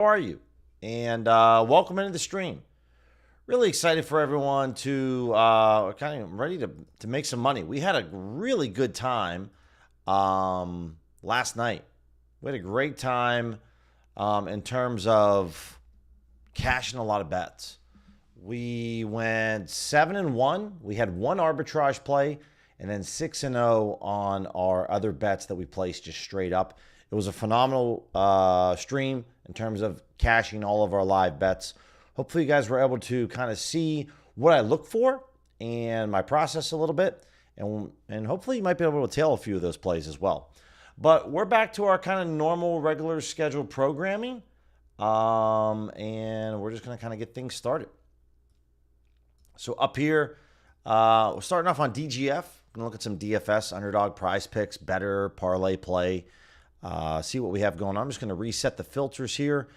How are you? And welcome into the stream. Really excited for everyone to kind of ready to make some money. We had a really good time last night. We had a great time in terms of cashing a lot of bets. We went 7-1. We had one arbitrage play, and then 6-0 on our other bets that we placed just straight up. It was a phenomenal stream in terms of cashing all of our live bets. Hopefully you guys were able to kind of see what I look for and my process a little bit. And hopefully you might be able to tail a few of those plays as well. But we're back to our kind of normal, regular scheduled programming. And we're just going to kind of get things started. So up here, we're starting off on DGF. Going to look at some DFS, underdog, prize picks, better, parlay play. See what we have going on. I'm just going to reset the filters here,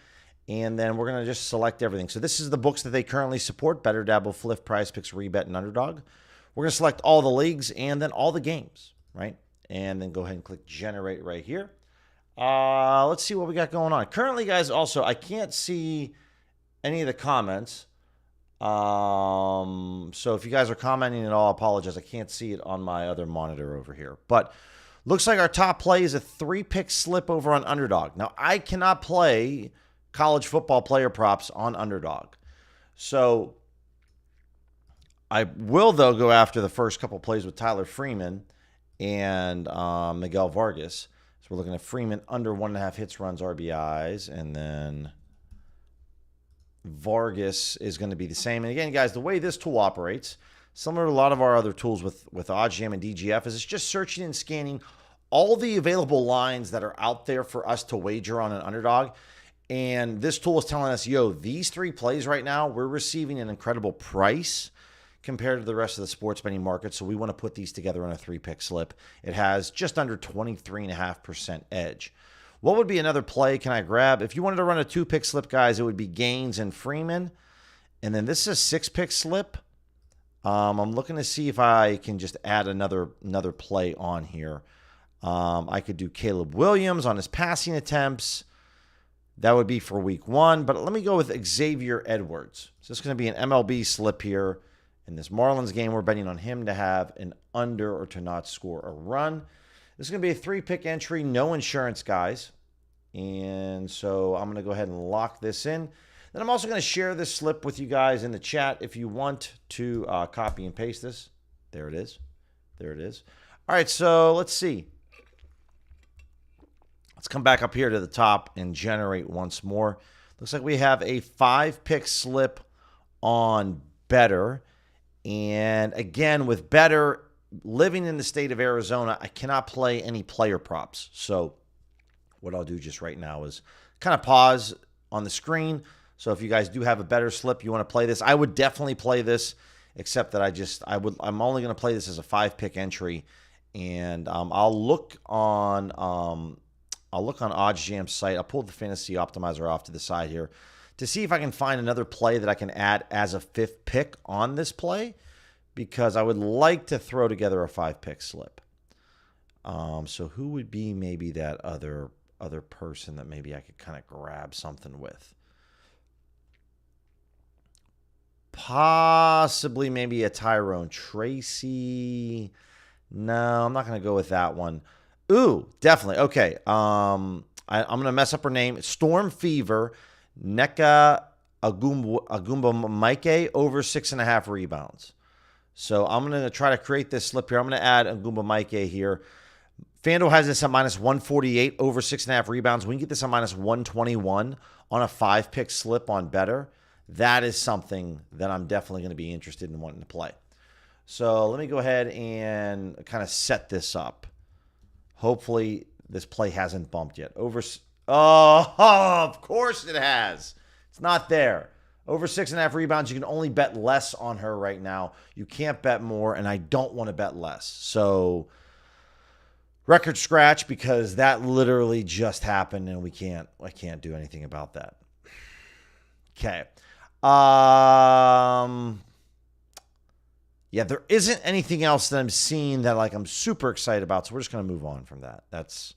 and then we're going to just select everything. So this is the books that they currently support: Better, Dabble, Fliff, Prize Picks, Rebet, and Underdog. We're going to select all the leagues and then all the games, right? And then go ahead and click Generate right here. Let's see what we got going on. Currently, guys, also, I can't see any of the comments. So if you guys are commenting at all, I apologize. I can't see it on my other monitor over here. But looks like our top play is a 3-pick slip over on Underdog. Now, I cannot play college football player props on Underdog. So I will, though, go after the first couple plays with Tyler Freeman and Miguel Vargas. So we're looking at Freeman under 1.5 hits, runs, RBIs, and then Vargas is going to be the same. And again, guys, the way this tool operates, similar to a lot of our other tools with OddsJam and DGF, is it's just searching and scanning all the available lines that are out there for us to wager on an underdog. And this tool is telling us, yo, these 3 plays right now, we're receiving an incredible price compared to the rest of the sports betting market. So we want to put these together on a 3-pick slip. It has just under 23.5% edge. What would be another play can I grab? If you wanted to run a 2-pick slip, guys, it would be Gaines and Freeman. And then this is a 6-pick slip. I'm looking to see if I can just add another play on here. I could do Caleb Williams on his passing attempts. That would be for week 1. But let me go with Xavier Edwards. So this is going to be an MLB slip here. In this Marlins game, we're betting on him to have an under or to not score a run. This is going to be a 3-pick entry, no insurance, guys. And so I'm going to go ahead and lock this in. Then I'm also going to share this slip with you guys in the chat if you want to copy and paste this. There it is. There it is. All right, so let's see. Let's come back up here to the top and generate once more. Looks like we have a 5-pick slip on Better. And again, with Better, living in the state of Arizona, I cannot play any player props. So what I'll do just right now is kind of pause on the screen. So if you guys do have a Better slip, you want to play this, I would definitely play this, except that I'm only going to play this as a 5-pick entry. And I'll look on OddsJam's site. I'll pull the fantasy optimizer off to the side here to see if I can find another play that I can add as a 5th pick on this play, because I would like to throw together a 5-pick slip. So who would be maybe that other person that maybe I could kind of grab something with? Possibly maybe a Tyrone Tracy. No, I'm not going to go with that one. Ooh, definitely. Okay. I'm going to mess up her name. Storm Fever, Neka Agumba Mike over 6.5 rebounds. So I'm going to try to create this slip here. I'm going to add Agumba Mike here. FanDuel has this at minus 148 over 6.5 rebounds. We can get this at minus 121 on a 5-pick slip on Better. That is something that I'm definitely going to be interested in wanting to play. So let me go ahead and kind of set this up. Hopefully this play hasn't bumped yet. Oh, of course it has. It's not there. Over 6.5 rebounds, you can only bet less on her right now. You can't bet more, and I don't want to bet less. So record scratch, because that literally just happened, and I can't do anything about that. Okay. Yeah, there isn't anything else that I'm seeing that I'm super excited about, so we're just going to move on from that. That's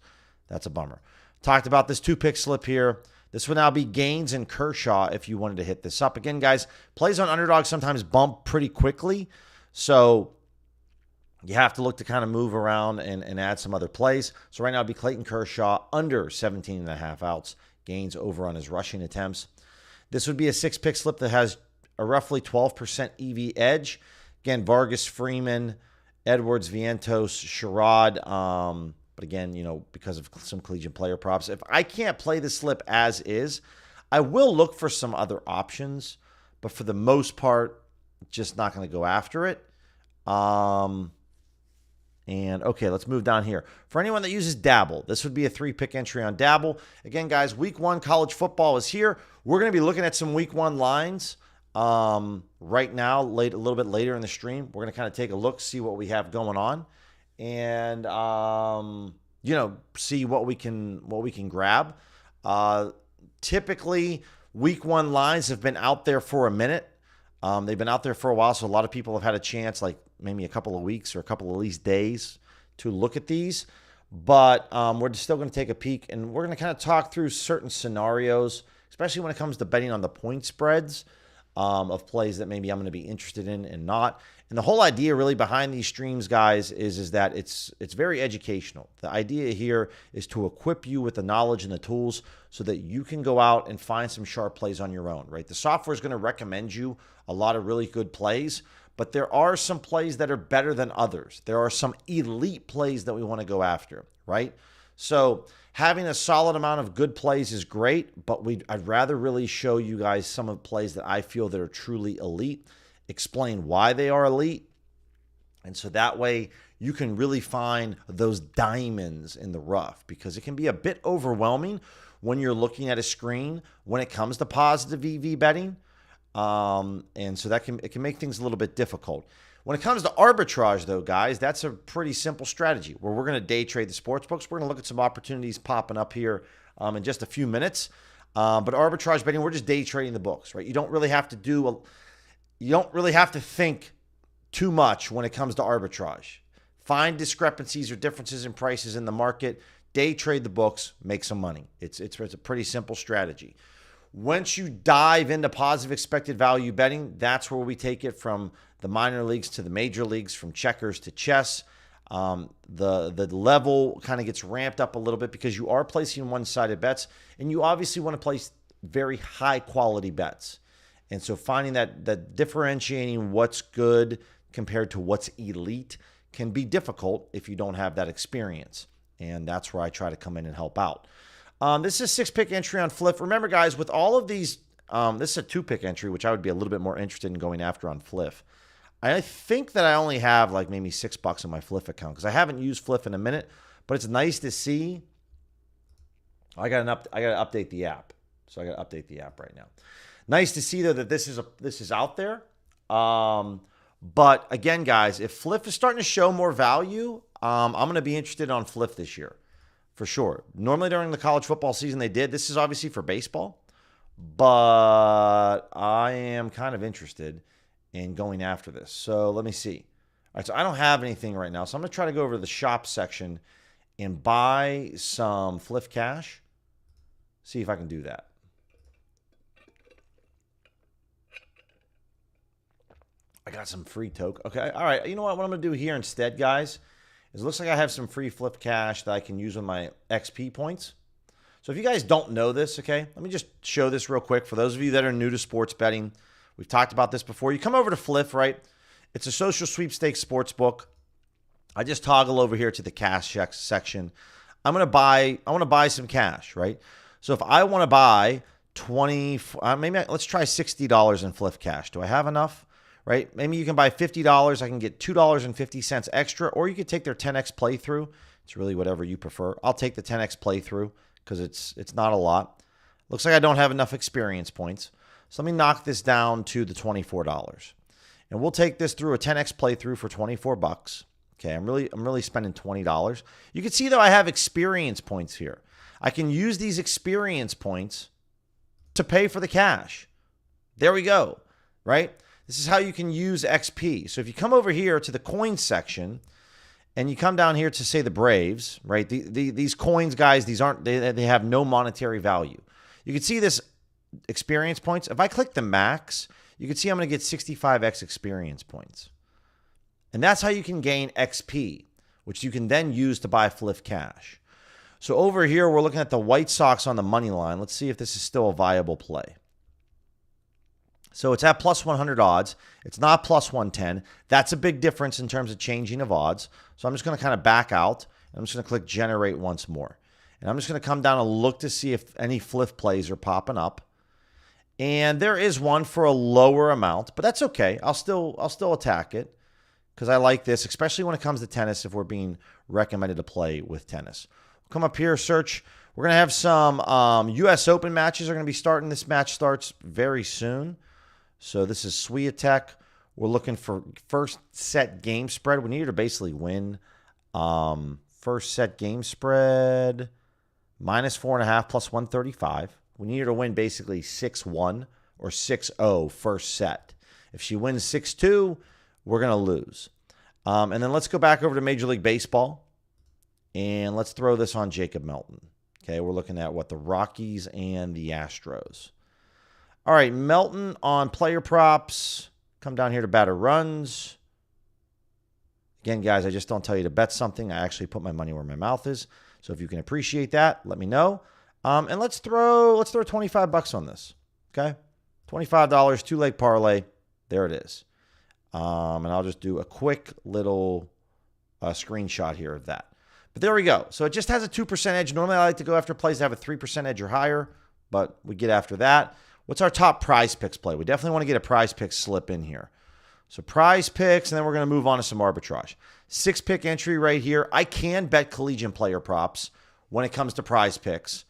a bummer. Talked about this 2-pick slip here. This would now be Gaines and Kershaw if you wanted to hit this up. Again, guys, plays on underdog sometimes bump pretty quickly. So you have to look to kind of move around and add some other plays. So right now it'd be Clayton Kershaw under 17.5 outs. Gaines over on his rushing attempts. This would be a 6-pick slip that has a roughly 12% EV edge. Again, Vargas, Freeman, Edwards, Vientos, Sherrod. But again, because of some collegiate player props, if I can't play the slip as is, I will look for some other options. But for the most part, just not going to go after it. And okay, let's move down here. For anyone that uses Dabble, this would be a 3-pick entry on Dabble. Again, guys, week 1 college football is here. We're going to be looking at some week 1 lines right now, a little bit later in the stream. We're going to kind of take a look, see what we have going on, and see what we can grab. Typically, week 1 lines have been out there for a minute. They've been out there for a while, so a lot of people have had a chance, like maybe a couple of weeks or a couple of at least days, to look at these. But we're still going to take a peek, and we're going to kind of talk through certain scenarios, especially when it comes to betting on the point spreads of plays that maybe I'm going to be interested in and not. And the whole idea really behind these streams, guys, is that it's very educational. The idea here is to equip you with the knowledge and the tools so that you can go out and find some sharp plays on your own, right? The software is going to recommend you a lot of really good plays, but there are some plays that are better than others. There are some elite plays that we want to go after, right? So having a solid amount of good plays is great, but I'd rather really show you guys some of the plays that I feel that are truly elite, explain why they are elite, and so that way you can really find those diamonds in the rough, because it can be a bit overwhelming when you're looking at a screen when it comes to positive EV betting, and so it can make things a little bit difficult. When it comes to arbitrage, though, guys, that's a pretty simple strategy where we're going to day trade the sports books. We're going to look at some opportunities popping up here in just a few minutes. But arbitrage betting, we're just day trading the books, right? You don't really have to think too much when it comes to arbitrage. Find discrepancies or differences in prices in the market, day trade the books, make some money. It's a pretty simple strategy. Once you dive into positive expected value betting, that's where we take it from the minor leagues to the major leagues, from checkers to chess. The level kind of gets ramped up a little bit because you are placing one-sided bets, and you obviously want to place very high-quality bets. And so finding that differentiating what's good compared to what's elite can be difficult if you don't have that experience. And that's where I try to come in and help out. This is a 6-pick entry on Fliff. Remember, guys, with all of these, this is a 2-pick entry, which I would be a little bit more interested in going after on Fliff. I think that I only have like maybe $6 in my Fliff account because I haven't used Fliff in a minute, but it's nice to see. I got to update the app. So I got to update the app right now. Nice to see, though, that this is out there. But again, guys, if Fliff is starting to show more value, I'm going to be interested on Fliff this year for sure. Normally during the college football season they did. This is obviously for baseball, but I am kind of interested in going after this. So let me see. All right, so I don't have anything right now, so I'm going to try to go over to the shop section and buy some Fliff cash. See if I can do that. I got some free token. Okay, all right. You know what I'm going to do here instead, guys, is it looks like I have some free Fliff cash that I can use with my XP points. So if you guys don't know this, okay, let me just show this real quick. For those of you that are new to sports betting, we've talked about this before. You come over to Fliff, right? It's a social sweepstakes sports book. I just toggle over here to the cash section. I want to buy some cash, right? So if I want to buy let's try $60 in Fliff cash. Do I have enough? Right? Maybe you can buy $50. I can get $2.50 extra, or you could take their 10x playthrough. It's really whatever you prefer. I'll take the 10x playthrough because it's not a lot. Looks like I don't have enough experience points. So let me knock this down to the $24. And we'll take this through a 10x playthrough for $24. Okay, I'm really spending $20. You can see, though, I have experience points here. I can use these experience points to pay for the cash. There we go, right? This is how you can use XP. So if you come over here to the coins section and you come down here to, say, the Braves, right? These coins, guys, they have no monetary value. You can see this experience points. If I click the max, you can see I'm going to get 65x experience points. And that's how you can gain XP, which you can then use to buy flip cash. So over here, we're looking at the White Sox on the money line. Let's see if this is still a viable play. So it's at plus 100 odds. It's not plus 110. That's a big difference in terms of changing of odds. So I'm just going to kind of back out. I'm just going to click generate once more. And I'm just going to come down and look to see if any flip plays are popping up. And there is one for a lower amount, but that's okay. I'll still attack it because I like this, especially when it comes to tennis, if we're being recommended to play with tennis. We'll come up here, search. We're going to have some U.S. Open matches are going to be starting. This match starts very soon. So this is Swiatek. We're looking for first set game spread. We need her to basically win. First set game spread, minus 4.5 plus 135. We need her to win basically 6-1 or 6-0 first set. If she wins 6-2, we're going to lose. And then let's go back over to Major League Baseball. And let's throw this on Jacob Melton. Okay, we're looking at what the Rockies and the Astros. All right, Melton on player props. Come down here to batter runs. Again, guys, I just don't tell you to bet something. I actually put my money where my mouth is. So if you can appreciate that, let me know. And let's throw $25 on this. Okay, $25, two-leg parlay. There it is. And I'll just do a quick little screenshot here of that. But there we go. So it just has a 2% edge. Normally, I like to go after plays that have a 3% edge or higher, but we get after that. What's our top PrizePicks play? We definitely want to get a PrizePicks slip in here. So PrizePicks, and then we're going to move on to some arbitrage. 6-pick entry right here. I can bet collegiate player props when it comes to PrizePicks.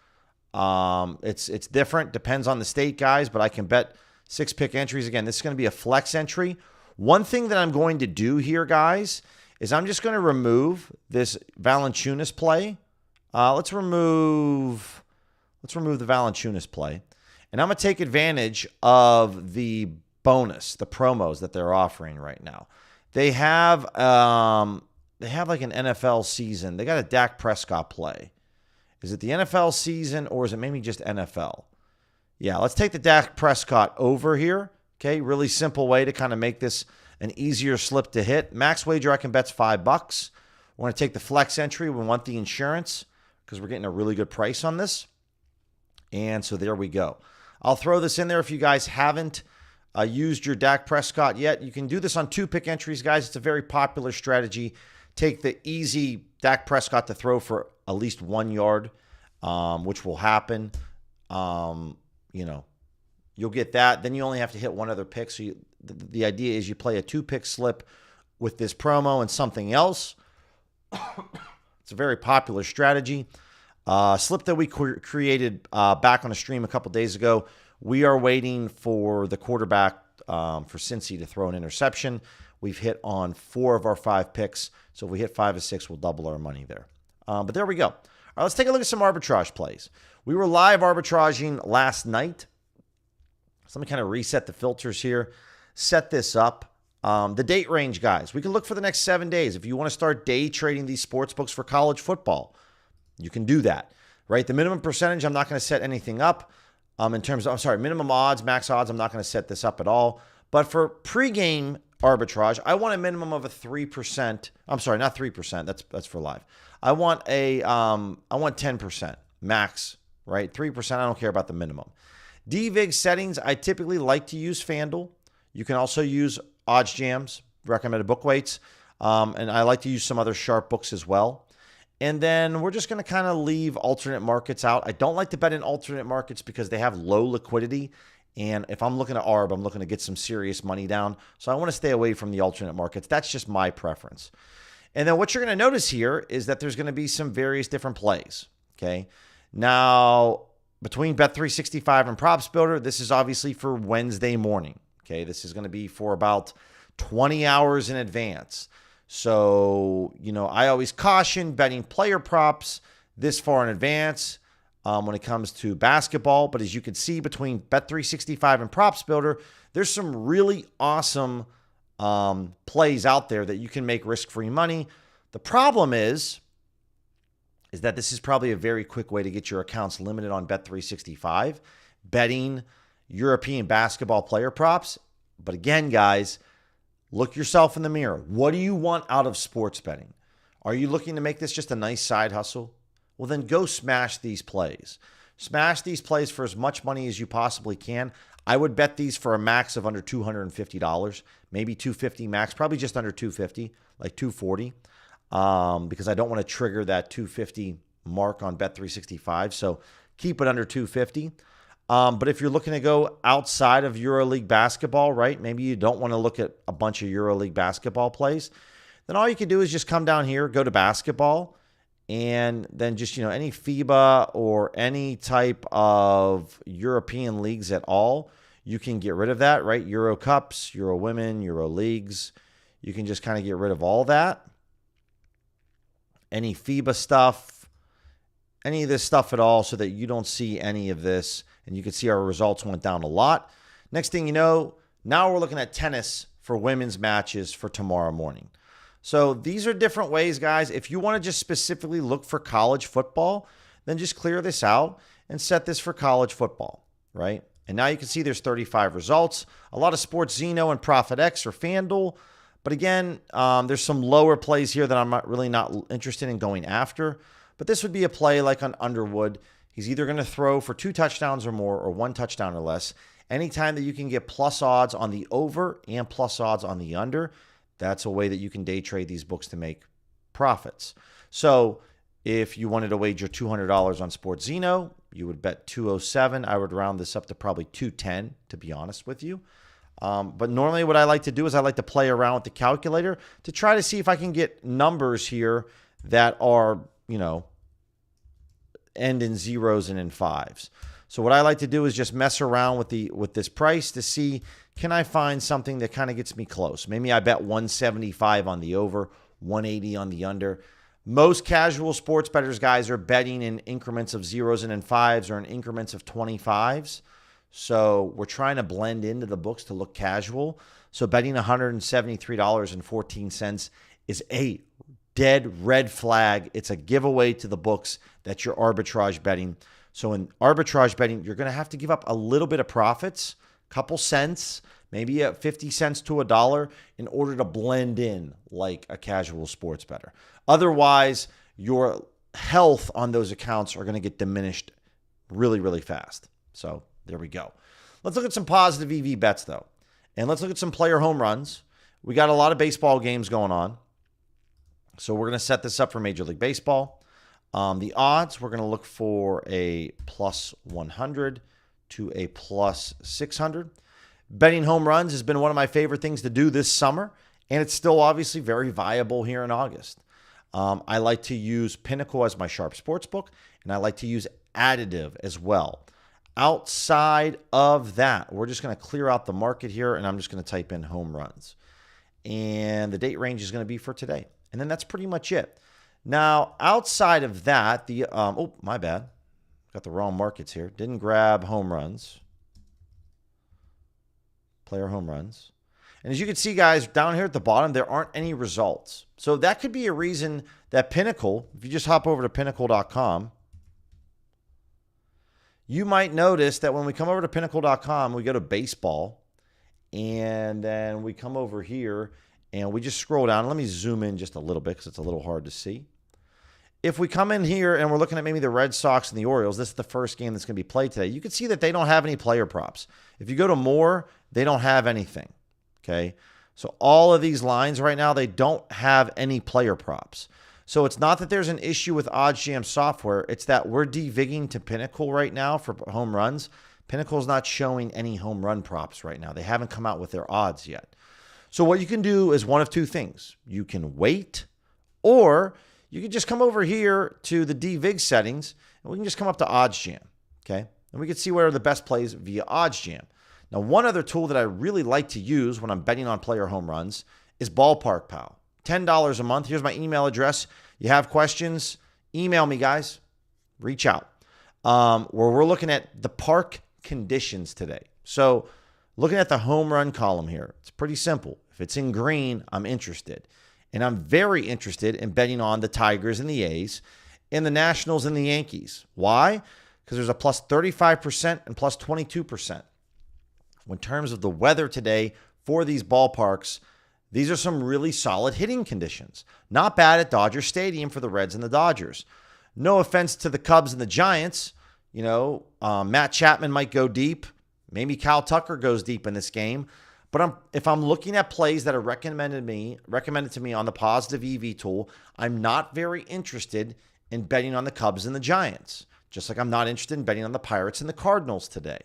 It's different, depends on the state, guys, but I can bet 6-pick entries. Again, this is going to be a flex entry. One thing that I'm going to do here, guys, is I'm just going to remove this Valanciunas play. Let's remove the Valanciunas play. And I'm going to take advantage of the bonus, the promos that they're offering right now. They have like an NFL season. They got a Dak Prescott play. Is it the NFL season or is it maybe just NFL? Yeah, let's take the Dak Prescott over here. Okay, really simple way to kind of make this an easier slip to hit. Max wager I can bet's $5. We're going to take the flex entry. We want the insurance because we're getting a really good price on this. And so there we go. I'll throw this in there if you guys haven't used your Dak Prescott yet. You can do this on 2-pick entries, guys. It's a very popular strategy. Take the easy Dak Prescott to throw for at least 1 yard, which will happen. You'll get that. Then you only have to hit one other pick. So the idea is you play a 2-pick slip with this promo and something else. It's a very popular strategy. Slip that we created back on a stream a couple days ago. We are waiting for the quarterback for Cincy to throw an interception. We've hit on 4 of our 5 picks. So if we hit 5 of 6, we'll double our money there. But there we go. All right, let's take a look at some arbitrage plays. We were live arbitraging last night. So let me kind of reset the filters here. Set this up. The date range, guys. We can look for the next 7 days. If you want to start day trading these sports books for college football, you can do that, right? The minimum percentage, I'm not going to set anything up. In terms of, minimum odds, max odds, I'm not going to set this up at all. But for pregame arbitrage, I want a minimum of a 3%. I'm sorry, not 3%. That's for live. I want 10% max, right? 3%. I don't care about the minimum. DVIG settings, I typically like to use FanDuel. You can also use Odds Jams, recommended book weights. And I like to use some other sharp books as well. And then we're just going to kind of leave alternate markets out. I don't like to bet in alternate markets because they have low liquidity. And if I'm looking at ARB, I'm looking to get some serious money down. So I want to stay away from the alternate markets. That's just my preference. And then what you're going to notice here is that there's going to be some various different plays. Okay. Now, between Bet365 and Props Builder, this is obviously for Wednesday morning. Okay. This is going to be for about 20 hours in advance. So, I always caution betting player props this far in advance when it comes to basketball. But as you can see, between Bet365 and Props Builder, there's some really awesome plays out there that you can make risk-free money. The problem is is that this is probably a very quick way to get your accounts limited on Bet365, betting European basketball player props. But again, guys, look yourself in the mirror. What do you want out of sports betting? Are you looking to make this just a nice side hustle? Well, then go smash these plays. Smash these plays for as much money as you possibly can. I would bet these for a max of under $250, maybe $250 max, probably just under $250, like $240, because I don't want to trigger that $250 mark on Bet365. So keep it under $250. But if you're looking to go outside of EuroLeague basketball, right? Maybe you don't want to look at a bunch of EuroLeague basketball plays. Then all you can do is just come down here, go to basketball, and then just, any FIBA or any type of European leagues at all, you can get rid of that, right? Euro Cups, Euro Women, Euro Leagues. You can just kind of get rid of all that. Any FIBA stuff, any of this stuff at all, so that you don't see any of this. And you can see our results went down a lot. Next thing you know, now we're looking at tennis for women's matches for tomorrow morning. So these are different ways, guys. If you want to just specifically look for college football, then just clear this out and set this for college football, right? And now you can see there's 35 results. A lot of Sports Zeno and ProfitX or FanDuel. But again, there's some lower plays here that I'm not interested in going after. But this would be a play like on Underwood. He's either going to throw for 2 touchdowns or more or 1 touchdown or less. Anytime that you can get plus odds on the over and plus odds on the under, that's a way that you can day trade these books to make profits. So if you wanted to wager $200 on Sports Zeno, you would bet 207. I would round this up to probably 210, to be honest with you. But normally what I like to do is I like to play around with the calculator to try to see if I can get numbers here that are, end in zeros and in fives. So what I like to do is just mess around with this price to see, can I find something that kind of gets me close? Maybe I bet 175 on the over, 180 on the under. Most casual sports bettors, guys, are betting in increments of zeros and in fives or in increments of 25s. So we're trying to blend into the books to look casual. So betting $173.14 is a dead red flag. It's a giveaway to the books that you're arbitrage betting. So in arbitrage betting, you're going to have to give up a little bit of profits, a couple cents, maybe at 50 cents to $1 in order to blend in like a casual sports bettor. Otherwise, your health on those accounts are going to get diminished really, really fast. So there we go. Let's look at some positive EV bets, though. And let's look at some player home runs. We got a lot of baseball games going on. So we're going to set this up for Major League Baseball. The odds, we're going to look for a plus 100 to a plus 600. Betting home runs has been one of my favorite things to do this summer, and it's still obviously very viable here in August. I like to use Pinnacle as my sharp sports book, and I like to use Additive as well. Outside of that, we're just going to clear out the market here, and I'm just going to type in home runs. And the date range is going to be for today. And then that's pretty much it. Now, outside of that, oh, my bad. Got the wrong markets here. Didn't grab home runs. Player home runs. And as you can see, guys, down here at the bottom, there aren't any results. So that could be a reason that Pinnacle, if you just hop over to pinnacle.com, you might notice that when we come over to pinnacle.com, we go to baseball, and then we come over here, and we just scroll down. Let me zoom in just a little bit because it's a little hard to see. If we come in here and we're looking at maybe the Red Sox and the Orioles, this is the first game that's going to be played today. You can see that they don't have any player props. If you go to more, they don't have anything. Okay. So all of these lines right now, they don't have any player props. So it's not that there's an issue with OddsJam software. It's that we're devigging to Pinnacle right now for home runs. Pinnacle's not showing any home run props right now. They haven't come out with their odds yet. So what you can do is one of two things. You can wait, or you can just come over here to the DVIG settings, and we can just come up to OddsJam, okay? And we can see where are the best plays via OddsJam. Now, one other tool that I really like to use when I'm betting on player home runs is Ballpark Pal. $10 a month. Here's my email address. You have questions, email me, guys. Reach out. Where we're looking at the park conditions today. So looking at the home run column here, it's pretty simple. If it's in green, I'm interested. And I'm very interested in betting on the Tigers and the A's. in the Nationals and the Yankees. Why? Because there's a plus 35% and plus 22%. In terms of the weather today for these ballparks, these are some really solid hitting conditions. Not bad at Dodger Stadium for the Reds and the Dodgers. No offense to the Cubs and the Giants. Matt Chapman might go deep. Maybe Kyle Tucker goes deep in this game. But if I'm looking at plays that are recommended to me on the positive EV tool, I'm not very interested in betting on the Cubs and the Giants, just like I'm not interested in betting on the Pirates and the Cardinals today.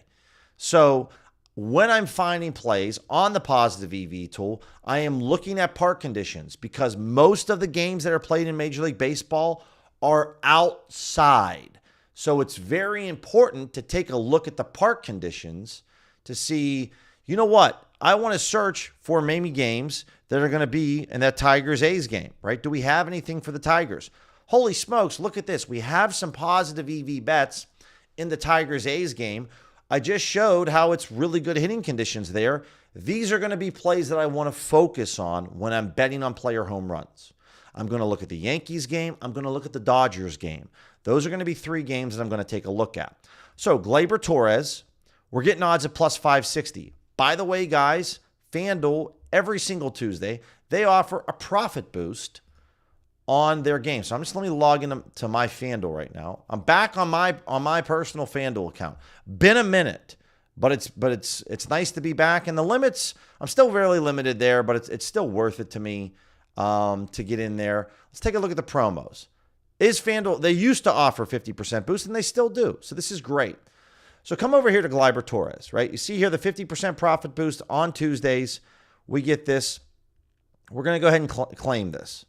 So when I'm finding plays on the positive EV tool, I am looking at park conditions because most of the games that are played in Major League Baseball are outside. So it's very important to take a look at the park conditions to see, you know what? I want to search for maybe games that are going to be in that Tigers-A's game, right? Do we have anything for the Tigers? Holy smokes, look at this. We have some positive EV bets in the Tigers-A's game. I just showed how it's really good hitting conditions there. These are going to be plays that I want to focus on when I'm betting on player home runs. I'm going to look at the Yankees game. I'm going to look at the Dodgers game. Those are going to be 3 games that I'm going to take a look at. So Gleyber Torres, we're getting odds at plus 560. By the way, guys, FanDuel, every single Tuesday, they offer a profit boost on their game. So let me log into my FanDuel right now. I'm back on my personal FanDuel account. Been a minute, but it's nice to be back. And the limits, I'm still very limited there, but it's still worth it to me to get in there. Let's take a look at the promos. Is FanDuel, they used to offer 50% boost, and they still do. So this is great. So come over here to Gleyber Torres, right? You see here the 50% profit boost on Tuesdays. We get this. We're going to go ahead and claim this.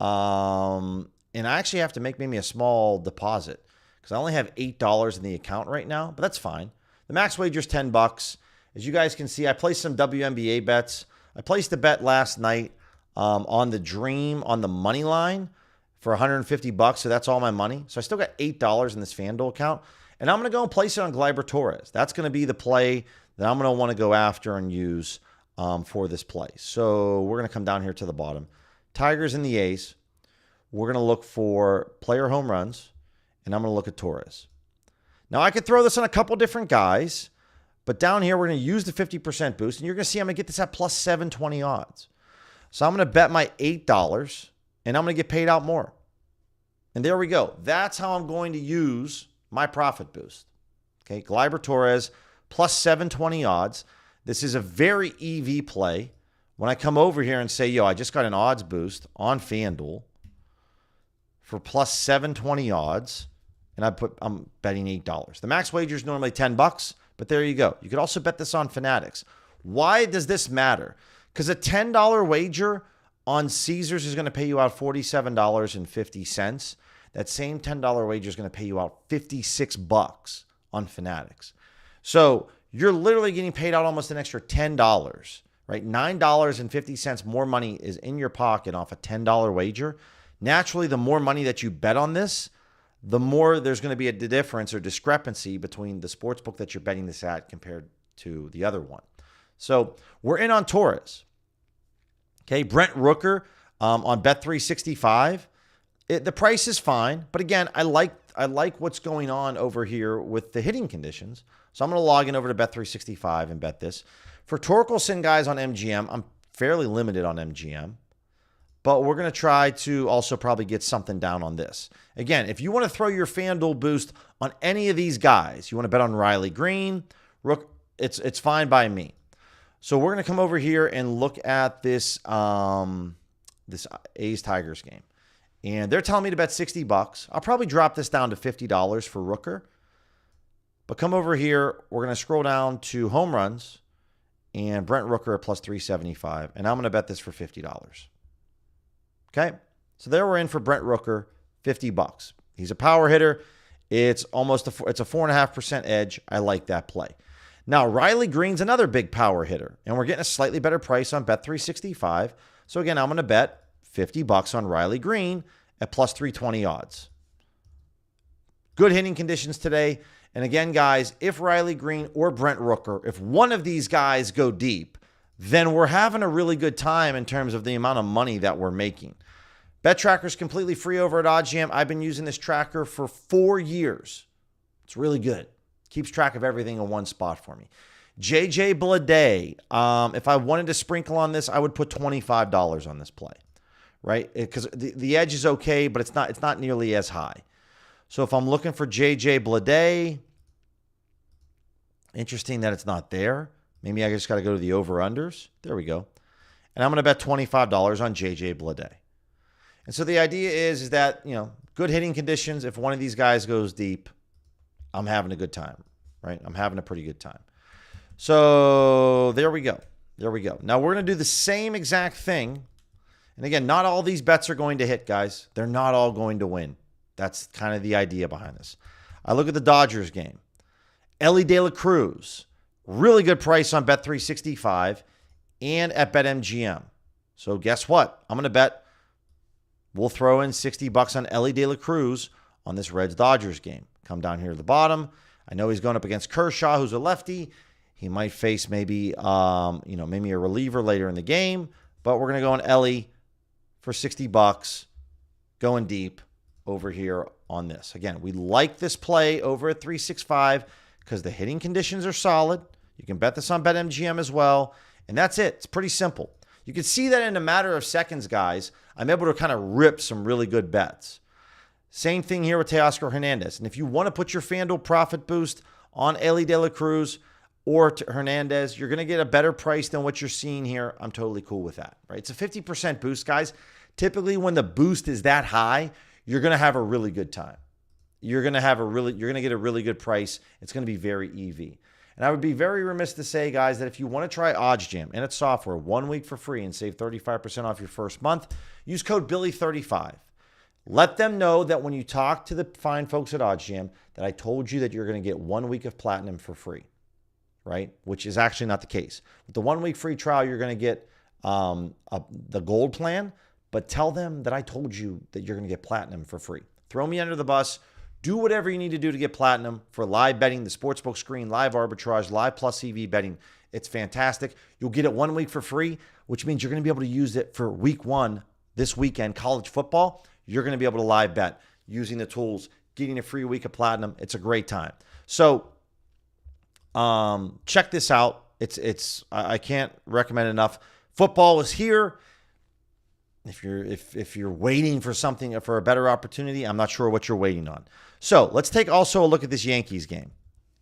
And I actually have to make maybe a small deposit because I only have $8 in the account right now, but that's fine. The max wager is $10. As you guys can see, I placed some WNBA bets. I placed a bet last night on the Dream on the money line for $150, so that's all my money. So I still got $8 in this FanDuel account. And I'm going to go and place it on Gleyber Torres. That's going to be the play that I'm going to want to go after and use for this play. So we're going to come down here to the bottom. Tigers and the A's. We're going to look for player home runs, and I'm going to look at Torres. Now, I could throw this on a couple different guys, but down here, we're going to use the 50% boost, and you're going to see I'm going to get this at plus 720 odds. So I'm going to bet my $8, and I'm going to get paid out more. And there we go. That's how I'm going to use my profit boost. Okay, Gleyber Torres, plus 720 odds. This is a very EV play. When I come over here and say, yo, I just got an odds boost on FanDuel for plus 720 odds, and I'm betting $8. The max wager is normally $10, but there you go. You could also bet this on Fanatics. Why does this matter? Because a $10 wager on Caesars is going to pay you out $47.50. That same $10 wager is going to pay you out $56 on Fanatics. So you're literally getting paid out almost an extra $10, right? $9.50 more money is in your pocket off a $10 wager. Naturally, the more money that you bet on this, the more there's going to be a difference or discrepancy between the sportsbook that you're betting this at compared to the other one. So we're in on Torres. Okay, Brent Rooker on Bet365. The price is fine, but again, I like what's going on over here with the hitting conditions. So I'm going to log in over to Bet365 and bet this. For Torkelson guys on MGM, I'm fairly limited on MGM, but we're going to try to also probably get something down on this. Again, if you want to throw your FanDuel boost on any of these guys, you want to bet on Riley Green, Rook, it's fine by me. So we're going to come over here and look at this this A's-Tigers game. And they're telling me to bet $60. I'll probably drop this down to $50 for Rooker. But come over here. We're going to scroll down to home runs. And Brent Rooker at plus 375. And I'm going to bet this for $50. Okay? So there we're in for Brent Rooker, $50. He's a power hitter. It's almost it's a 4.5% edge. I like that play. Now, Riley Green's another big power hitter. And we're getting a slightly better price on Bet365. So again, I'm going to bet $50 on Riley Green at plus 320 odds. Good hitting conditions today. And again, guys, if Riley Green or Brent Rooker, if one of these guys go deep, then we're having a really good time in terms of the amount of money that we're making. Bet Tracker is completely free over at OddsJam. I've been using this tracker for 4 years. It's really good. Keeps track of everything in one spot for me. JJ Bleday. If I wanted to sprinkle on this, I would put $25 on this play, right? Because the edge is okay, but it's not nearly as high. So if I'm looking for JJ Bleday, interesting that it's not there. Maybe I just got to go to the over-unders. There we go. And I'm going to bet $25 on JJ Bleday. And so the idea is that, good hitting conditions. If one of these guys goes deep, I'm having a good time, right? I'm having a pretty good time. So there we go. There we go. Now we're going to do the same exact thing. And again, not all these bets are going to hit, guys. They're not all going to win. That's kind of the idea behind this. I look at the Dodgers game. Ellie De La Cruz, really good price on Bet365 and at BetMGM. So guess what? I'm going to bet we'll throw in $60 on Ellie De La Cruz on this Reds-Dodgers game. Come down here to the bottom. I know he's going up against Kershaw, who's a lefty. He might face maybe a reliever later in the game, but we're going to go on Ellie for $60 going deep over here on this. Again, we like this play over at 365 because the hitting conditions are solid. You can bet this on BetMGM as well, and that's it. It's pretty simple. You can see that in a matter of seconds, guys, I'm able to kind of rip some really good bets. Same thing here with Teoscar Hernandez. And if you want to put your FanDuel profit boost on Ellie De La Cruz or Hernandez, you're going to get a better price than what you're seeing here. I'm totally cool with that, right? It's a 50% boost, guys. Typically, when the boost is that high, you're going to have a really good time. You're going to get a really good price. It's going to be very EV. And I would be very remiss to say, guys, that if you want to try OddsJam and its software 1 week for free and save 35% off your first month, use code Billy35. Let them know that when you talk to the fine folks at OddsJam that I told you that you're going to get 1 week of platinum for free, right? Which is actually not the case. With the 1 week free trial, you're going to get the gold plan, but tell them that I told you that you're going to get platinum for free. Throw me under the bus. Do whatever you need to do to get platinum for live betting, the sportsbook screen, live arbitrage, live plus EV betting. It's fantastic. You'll get it 1 week for free, which means you're going to be able to use it for week 1 this weekend, college football. You're going to be able to live bet using the tools, getting a free week of platinum. It's a great time. So check this out. I can't recommend enough. Football is here. If you're waiting for something, for a better opportunity, I'm not sure what you're waiting on. So let's take also a look at this Yankees game.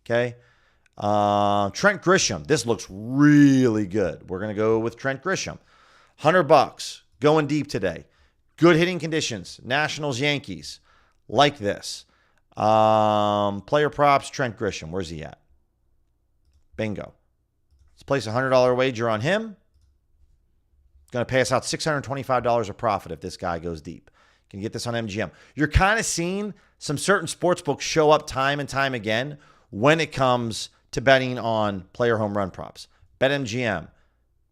Okay. Trent Grisham. This looks really good. We're going to go with Trent Grisham. $100 going deep today. Good hitting conditions. Nationals, Yankees. Like this. Player props, Trent Grisham. Where's he at? Bingo. Let's place a $100 wager on him. Going to pay us out $625 of profit if this guy goes deep. You can get this on MGM. You're kind of seeing some certain sports books show up time and time again when it comes to betting on player home run props. BetMGM,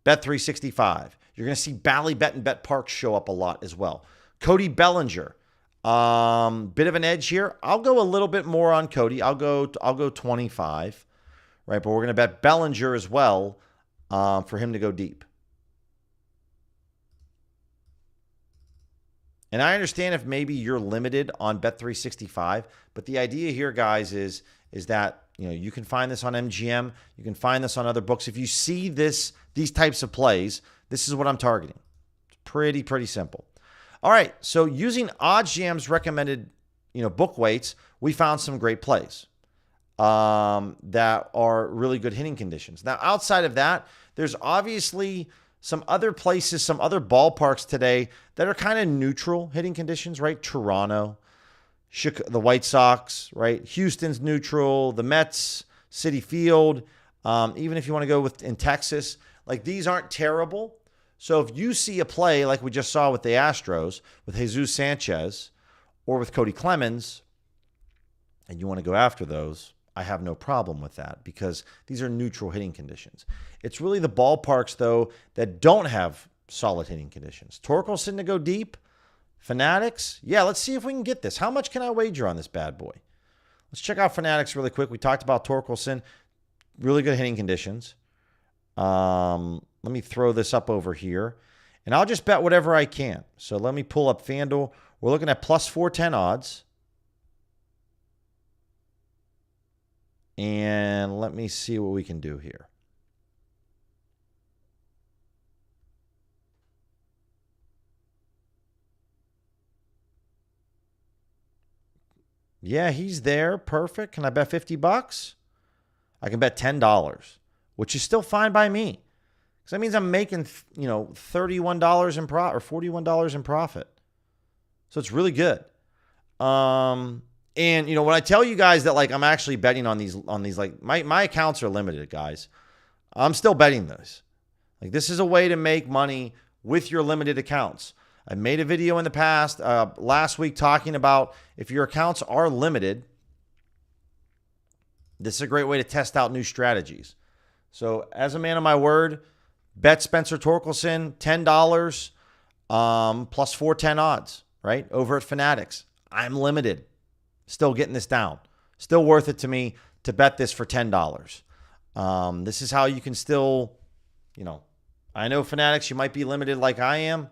Bet365. You're going to see Ballybet and BetParks show up a lot as well. Cody Bellinger, bit of an edge here. I'll go a little bit more on Cody. I'll go 25, right? But we're going to bet Bellinger as well for him to go deep. And I understand if maybe you're limited on Bet365, but the idea here, guys, is that you can find this on MGM, you can find this on other books. If you see these types of plays, this is what I'm targeting. It's pretty simple. All right, so using OddsJam's recommended book weights, we found some great plays that are really good hitting conditions. Now, outside of that, there's obviously some other places, some other ballparks today that are kind of neutral hitting conditions, right? Toronto, the White Sox, right? Houston's neutral, the Mets, Citi Field, even if you want to go in Texas, like these aren't terrible. So if you see a play like we just saw with the Astros, with Jesus Sanchez, or with Cody Clemens, and you want to go after those, I have no problem with that because these are neutral hitting conditions. It's really the ballparks, though, that don't have solid hitting conditions. Torkelson to go deep. Fanatics. Yeah, let's see if we can get this. How much can I wager on this bad boy? Let's check out Fanatics really quick. We talked about Torkelson. Really good hitting conditions. Let me throw this up over here. And I'll just bet whatever I can. So let me pull up FanDuel. We're looking at plus 410 odds. And let me see what we can do here. Yeah, he's there. Perfect. Can I bet 50 bucks? I can bet $10, which is still fine by me. Because that means I'm making, $31 in profit or $41 in profit. So it's really good. And when I tell you guys that I'm actually betting on these my accounts are limited, guys. I'm still betting this. This is a way to make money with your limited accounts. I made a video in the past, last week, talking about if your accounts are limited, this is a great way to test out new strategies. So as a man of my word, bet Spencer Torkelson, $10, plus 410 odds, right? Over at Fanatics. I'm limited. Still getting this down. Still worth it to me to bet this for $10. This is how you can still, I know Fanatics, you might be limited like I am.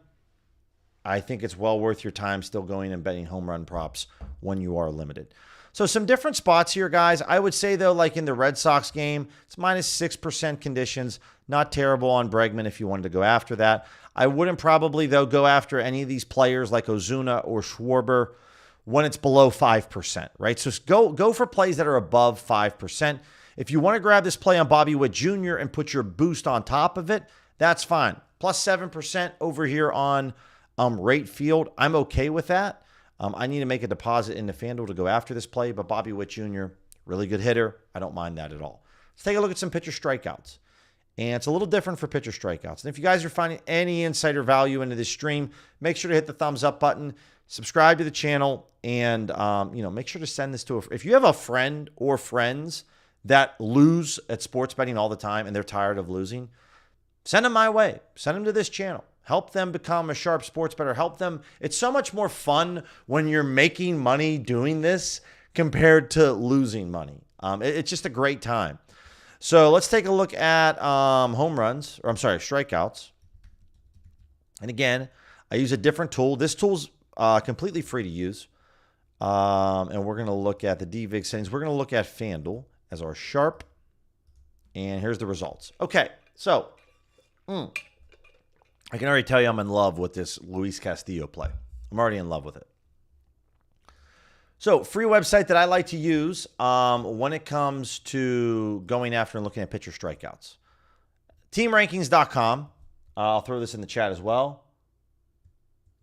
I think it's well worth your time still going and betting home run props when you are limited. So some different spots here, guys. I would say, though, like in the Red Sox game, it's minus 6% conditions. Not terrible on Bregman if you wanted to go after that. I wouldn't probably, though, go after any of these players like Ozuna or Schwarber when it's below 5%, right? So go for plays that are above 5%. If you want to grab this play on Bobby Witt Jr. and put your boost on top of it, that's fine. Plus 7% over here on Rate Field. I'm okay with that. I need to make a deposit into FanDuel to go after this play, but Bobby Witt Jr., really good hitter. I don't mind that at all. Let's take a look at some pitcher strikeouts. And it's a little different for pitcher strikeouts. And if you guys are finding any insider value into this stream, make sure to hit the thumbs up button, subscribe to the channel, and make sure to send this to if you have a friend or friends that lose at sports betting all the time and they're tired of losing, send them my way. Send them to this channel. Help them become a sharp sports bettor. Help them. It's so much more fun when you're making money doing this compared to losing money. It's just a great time. So let's take a look at strikeouts. And again, I use a different tool. This tool's completely free to use. And we're going to look at the DVIG settings. We're going to look at FanDuel as our sharp. And here's the results. Okay, so I can already tell you I'm in love with this Luis Castillo play. I'm already in love with it. So, free website that I like to use when it comes to going after and looking at pitcher strikeouts. TeamRankings.com. I'll throw this in the chat as well.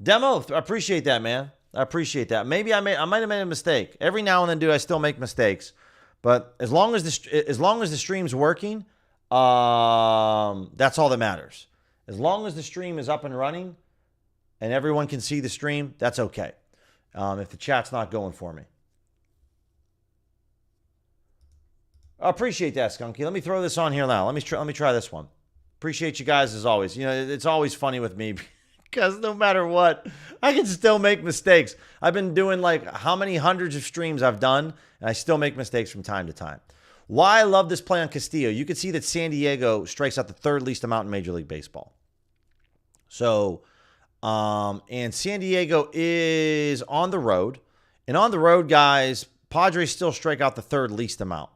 Demo, I appreciate that, man. I appreciate that. Maybe I might have made a mistake. Every now and then, I still make mistakes. But as long as the stream's working, that's all that matters. As long as the stream is up and running and everyone can see the stream, that's okay. If the chat's not going for me. I appreciate that, Skunky. Let me throw this on here now. Let me try this one. Appreciate you guys as always. It's always funny with me because no matter what, I can still make mistakes. I've been doing how many hundreds of streams I've done, and I still make mistakes from time to time. Why I love this play on Castillo, you can see that San Diego strikes out the third least amount in Major League Baseball. So, and San Diego is on the road. And on the road, guys, Padres still strike out the third least amount.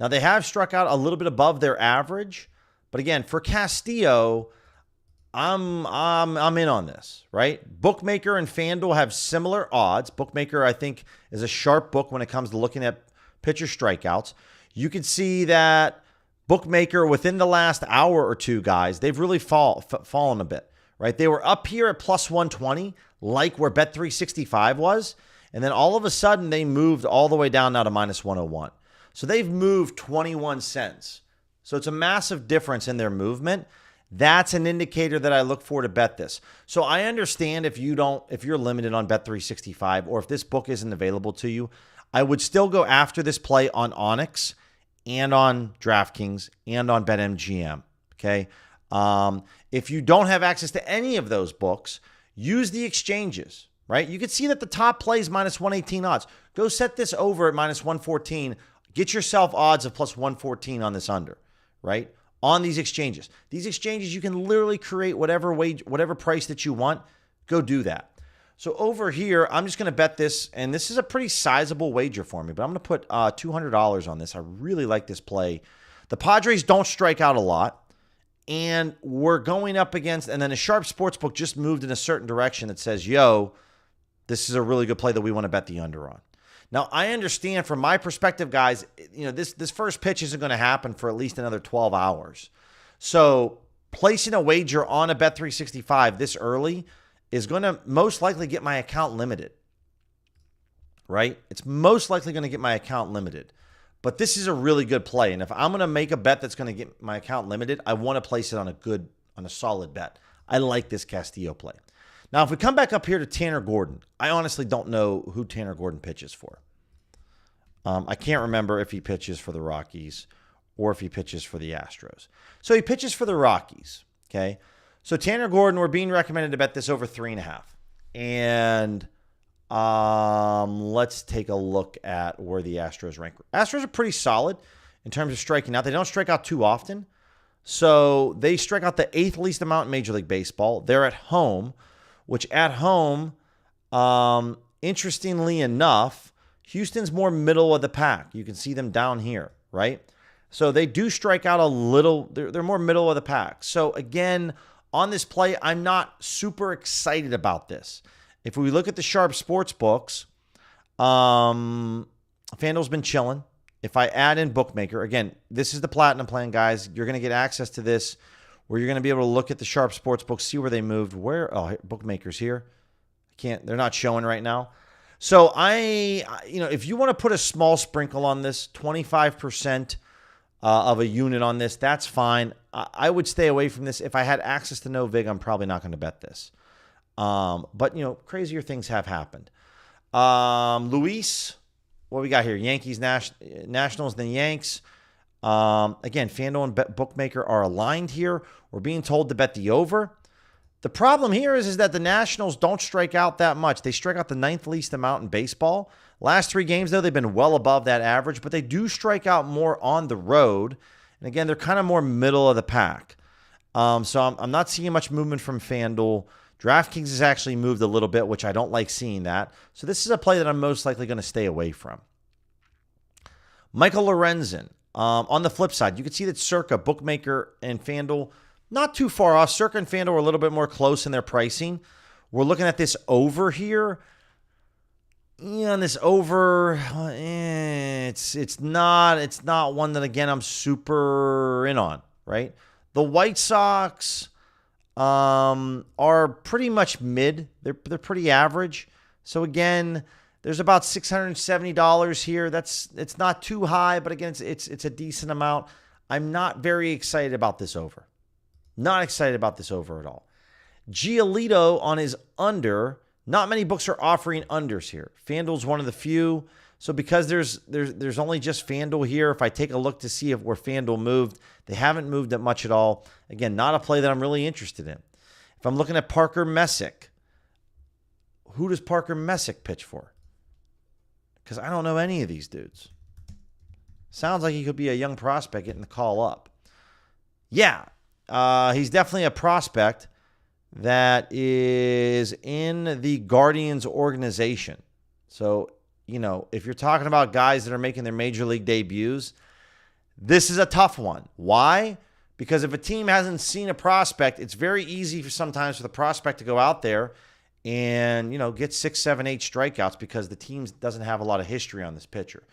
Now, they have struck out a little bit above their average. But again, for Castillo, I'm in on this, right? Bookmaker and FanDuel have similar odds. Bookmaker, I think, is a sharp book when it comes to looking at pitcher strikeouts. You can see that Bookmaker within the last hour or two, guys, they've really fallen a bit, right? They were up here at plus 120, like where Bet365 was. And then all of a sudden, they moved all the way down now to minus 101. So they've moved 21 cents. So it's a massive difference in their movement. That's an indicator that I look for to bet this. So I understand if you're limited on Bet365 or if this book isn't available to you, I would still go after this play on Onyx and on DraftKings and on BetMGM, okay? If you don't have access to any of those books, use the exchanges, right? You can see that the top play is minus 118 odds. Go set this over at minus 114. Get yourself odds of plus 114 on this under, right? on these exchanges. These exchanges, you can literally create whatever price that you want. Go do that. So over here, I'm just going to bet this, and this is a pretty sizable wager for me, but I'm going to put $200 on this. I really like this play. The Padres don't strike out a lot, and we're going up against, and then a sharp sportsbook just moved in a certain direction that says, yo, this is a really good play that we want to bet the under on. Now, I understand from my perspective, guys, this first pitch isn't going to happen for at least another 12 hours. So placing a wager on a Bet365 this early is going to most likely get my account limited, right? It's most likely going to get my account limited. But this is a really good play. And if I'm going to make a bet that's going to get my account limited, I want to place it on a solid bet. I like this Castillo play. Now, if we come back up here to Tanner Gordon, I honestly don't know who Tanner Gordon pitches for. I can't remember if he pitches for the Rockies or if he pitches for the Astros. So he pitches for the Rockies, okay? So Tanner Gordon, we're being recommended to bet this over 3.5. And let's take a look at where the Astros rank. Astros are pretty solid in terms of striking out. They don't strike out too often. So they strike out the 8th least amount in Major League Baseball. They're at home, which at home, interestingly enough, Houston's more middle of the pack. You can see them down here, right? So they do strike out a little. They're more middle of the pack. So again, on this play, I'm not super excited about this. If we look at the sharp sports books, FanDuel's been chilling. If I add in Bookmaker, again, this is the Platinum plan, guys. You're going to get access to this where you're going to be able to look at the sharp sports books, see where they moved. Bookmaker's here. They're not showing right now. So if you want to put a small sprinkle on this, 25% of a unit on this, that's fine. I would stay away from this. If I had access to no vig, I'm probably not going to bet this. But crazier things have happened. Luis, what we got here? Yankees, Nationals, then Yanks. Again, FanDuel and Bookmaker are aligned here. We're being told to bet the over. The problem here is that the Nationals don't strike out that much. They strike out the 9th least amount in baseball. Last 3 games, though, they've been well above that average, but they do strike out more on the road. And again, they're kind of more middle of the pack. So I'm not seeing much movement from FanDuel. DraftKings has actually moved a little bit, which I don't like seeing that. So this is a play that I'm most likely going to stay away from. Michael Lorenzen. On the flip side, you can see that Circa, Bookmaker, and FanDuel, not too far off. Circa and FanDuel are a little bit more close in their pricing. We're looking at this over here. And this over, it's not one that, again, I'm super in on, right? The White Sox are pretty much mid. They're pretty average. So again, there's about $670 here. It's not too high, but again, it's a decent amount. I'm not very excited about this over. Not excited about this over at all. Giolito on his under. Not many books are offering unders here. FanDuel's one of the few. So because there's only just FanDuel here, if I take a look to see where FanDuel moved, they haven't moved that much at all. Again, not a play that I'm really interested in. If I'm looking at Parker Messick, who does Parker Messick pitch for? Because I don't know any of these dudes. Sounds like he could be a young prospect getting the call up. Yeah, he's definitely a prospect that is in the Guardians organization. So, if you're talking about guys that are making their major league debuts, this is a tough one. Why? Because if a team hasn't seen a prospect, it's very easy sometimes for the prospect to go out there and, get 6, 7, 8 strikeouts because the team doesn't have a lot of history on this pitcher.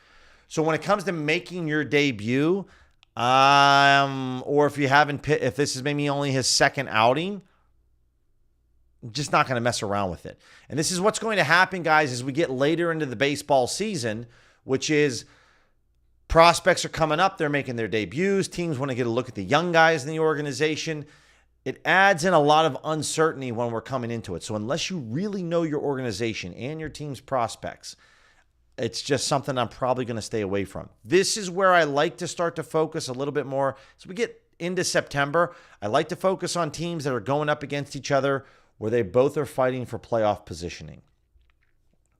So when it comes to making your debut, or if this is maybe only his second outing, I'm just not going to mess around with it. And this is what's going to happen, guys, as we get later into the baseball season, which is prospects are coming up. They're making their debuts. Teams want to get a look at the young guys in the organization. It adds in a lot of uncertainty when we're coming into it. So unless you really know your organization and your team's prospects, it's just something I'm probably going to stay away from. This is where I like to start to focus a little bit more. As we get into September, I like to focus on teams that are going up against each other where they both are fighting for playoff positioning.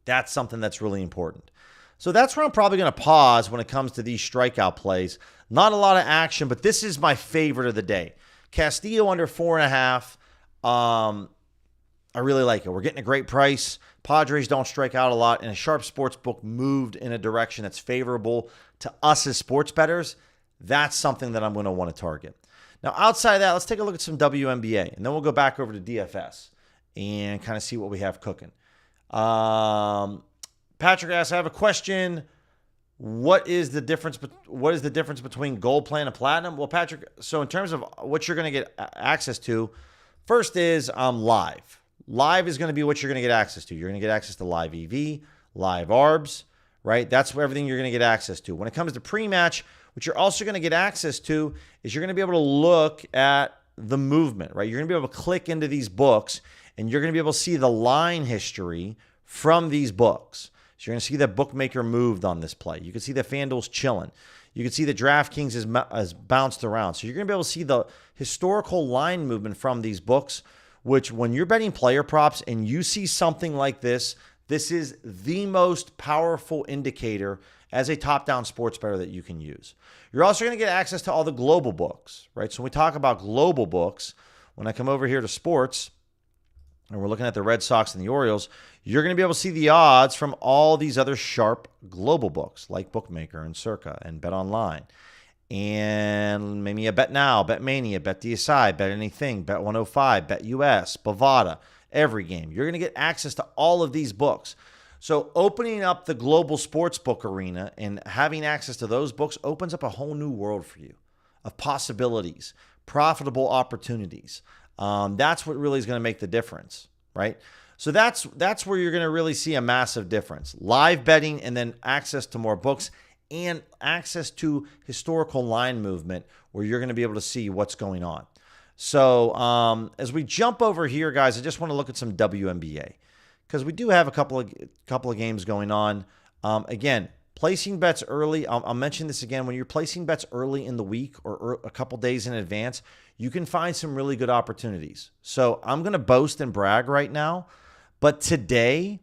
That's something that's really important. So that's where I'm probably going to pause when it comes to these strikeout plays. Not a lot of action, but this is my favorite of the day. Castillo under 4.5. I really like it. We're getting a great price. Padres don't strike out a lot, and a sharp sports book moved in a direction that's favorable to us as sports bettors. That's something that I'm going to want to target. Now, outside of that, let's take a look at some WNBA, and then we'll go back over to DFS and kind of see what we have cooking. Patrick asks, I have a question. What is the difference between gold plan and platinum? Well, Patrick, so in terms of what you're going to get access to, first is live. Live is going to be what you're going to get access to. You're going to get access to live EV, live ARBs, right? That's everything you're going to get access to. When it comes to pre-match, what you're also going to get access to is you're going to be able to look at the movement, right? You're going to be able to click into these books, and you're going to be able to see the line history from these books. So you're going to see that bookmaker moved on this play. You can see that FanDuel's chilling. You can see that DraftKings has bounced around. So you're going to be able to see the historical line movement from these books, which when you're betting player props and you see something like this, this is the most powerful indicator as a top-down sports bettor that you can use. You're also going to get access to all the global books, right? So when we talk about global books, when I come over here to sports, and we're looking at the Red Sox and the Orioles, you're going to be able to see the odds from all these other sharp global books like Bookmaker and Circa and Bet Online. And maybe a Bet Now, Bet Mania, Bet DSI, Bet Anything, Bet 105, Bet US, Bovada, every game. You're going to get access to all of these books. So opening up the global sports book arena and having access to those books opens up a whole new world for you of possibilities, profitable opportunities. That's what really is going to make the difference, right? So that's where you're going to really see a massive difference. Live betting and then access to more books and access to historical line movement where you're going to be able to see what's going on. So as we jump over here, guys, I just want to look at some WNBA because we do have a couple of games going on. Again, placing bets early. I'll mention this again. When you're placing bets early in the week or a couple days in advance, you can find some really good opportunities. So I'm going to boast and brag right now. But today,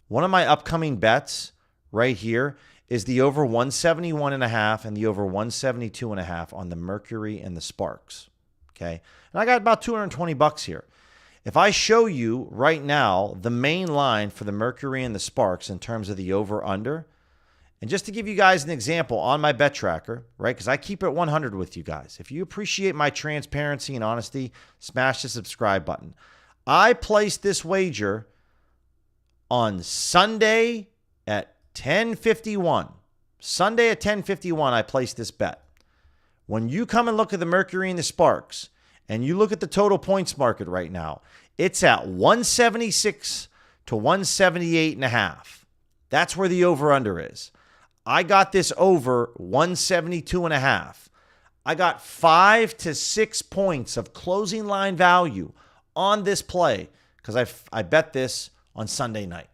one of my upcoming bets right here is the over 171.5 and the over 172.5 on the Mercury and the Sparks. Okay. And I got about $220 here. If I show you right now the main line for the Mercury and the Sparks in terms of the over under, and just to give you guys an example on my bet tracker, right? Because I keep it 100 with you guys. If you appreciate my transparency and honesty, smash the subscribe button. I placed this wager on Sunday at 10:51. Sunday at 10:51, I placed this bet. When you come and look at the Mercury and the Sparks, and you look at the total points market right now, it's at 176 to 178.5. That's where the over-under is. I got this over 172.5. I got 5 to 6 points of closing line value on this play because I bet this on Sunday night,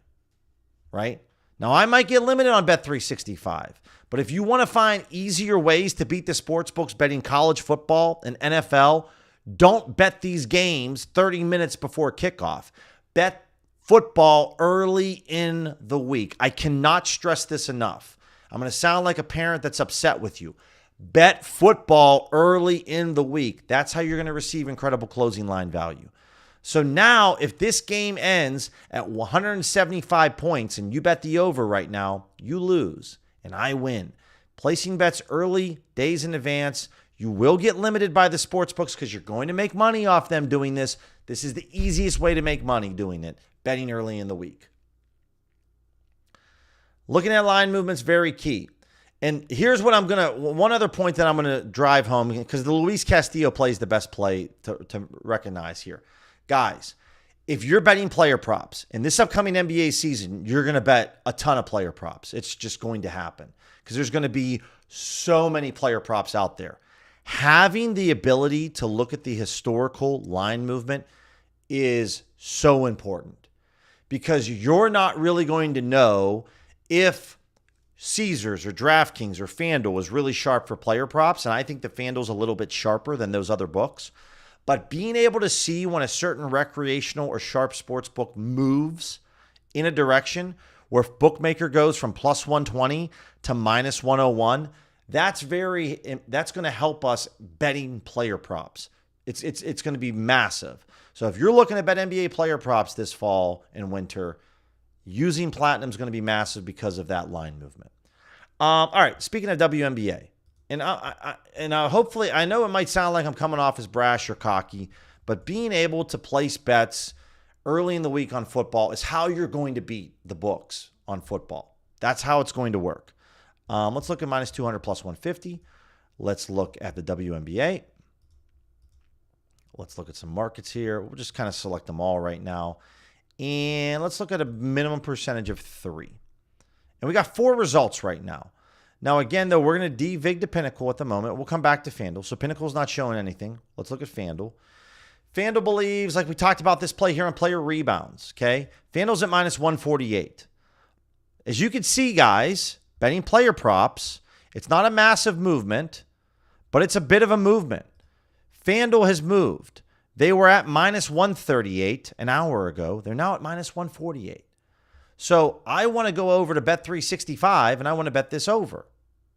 right? Now, I might get limited on Bet365, but if you want to find easier ways to beat the sports books betting college football and NFL, don't bet these games 30 minutes before kickoff. Bet football early in the week. I cannot stress this enough. I'm going to sound like a parent that's upset with you. Bet football early in the week. That's how you're going to receive incredible closing line value. So now, if this game ends at 175 points and you bet the over right now, you lose and I win. Placing bets early, days in advance. You will get limited by the sports books because you're going to make money off them doing this. This is the easiest way to make money doing it, betting early in the week. Looking at line movements, very key. And here's what one other point that I'm going to drive home because the Luis Castillo play is the best play to recognize here. Guys, if you're betting player props in this upcoming NBA season, you're going to bet a ton of player props. It's just going to happen because there's going to be so many player props out there. Having the ability to look at the historical line movement is so important because you're not really going to know if Caesars or DraftKings or FanDuel is really sharp for player props, and I think the FanDuel's a little bit sharper than those other books, but being able to see when a certain recreational or sharp sports book moves in a direction where if bookmaker goes from plus 120 to minus 101, that's going to help us betting player props. It's going to be massive. So if you're looking to bet NBA player props this fall and winter, using Platinum is going to be massive because of that line movement. All right, speaking of WNBA, and hopefully, I know it might sound like I'm coming off as brash or cocky, but being able to place bets early in the week on football is how you're going to beat the books on football. That's how it's going to work. Let's look at minus 200 plus 150. Let's look at the WNBA. Let's look at some markets here. We'll just kind of select them all right now. And let's look at a minimum percentage of 3. And we got 4 results right now. Now, again, though, we're going to de-vig to Pinnacle at the moment. We'll come back to FanDuel. So Pinnacle's not showing anything. Let's look at FanDuel. FanDuel believes, like we talked about this play here on player rebounds, okay? FanDuel's at minus 148. As you can see, guys, betting player props, it's not a massive movement, but it's a bit of a movement. FanDuel has moved. They were at minus 138 an hour ago. They're now at minus 148. So I want to go over to Bet365 and I want to bet this over.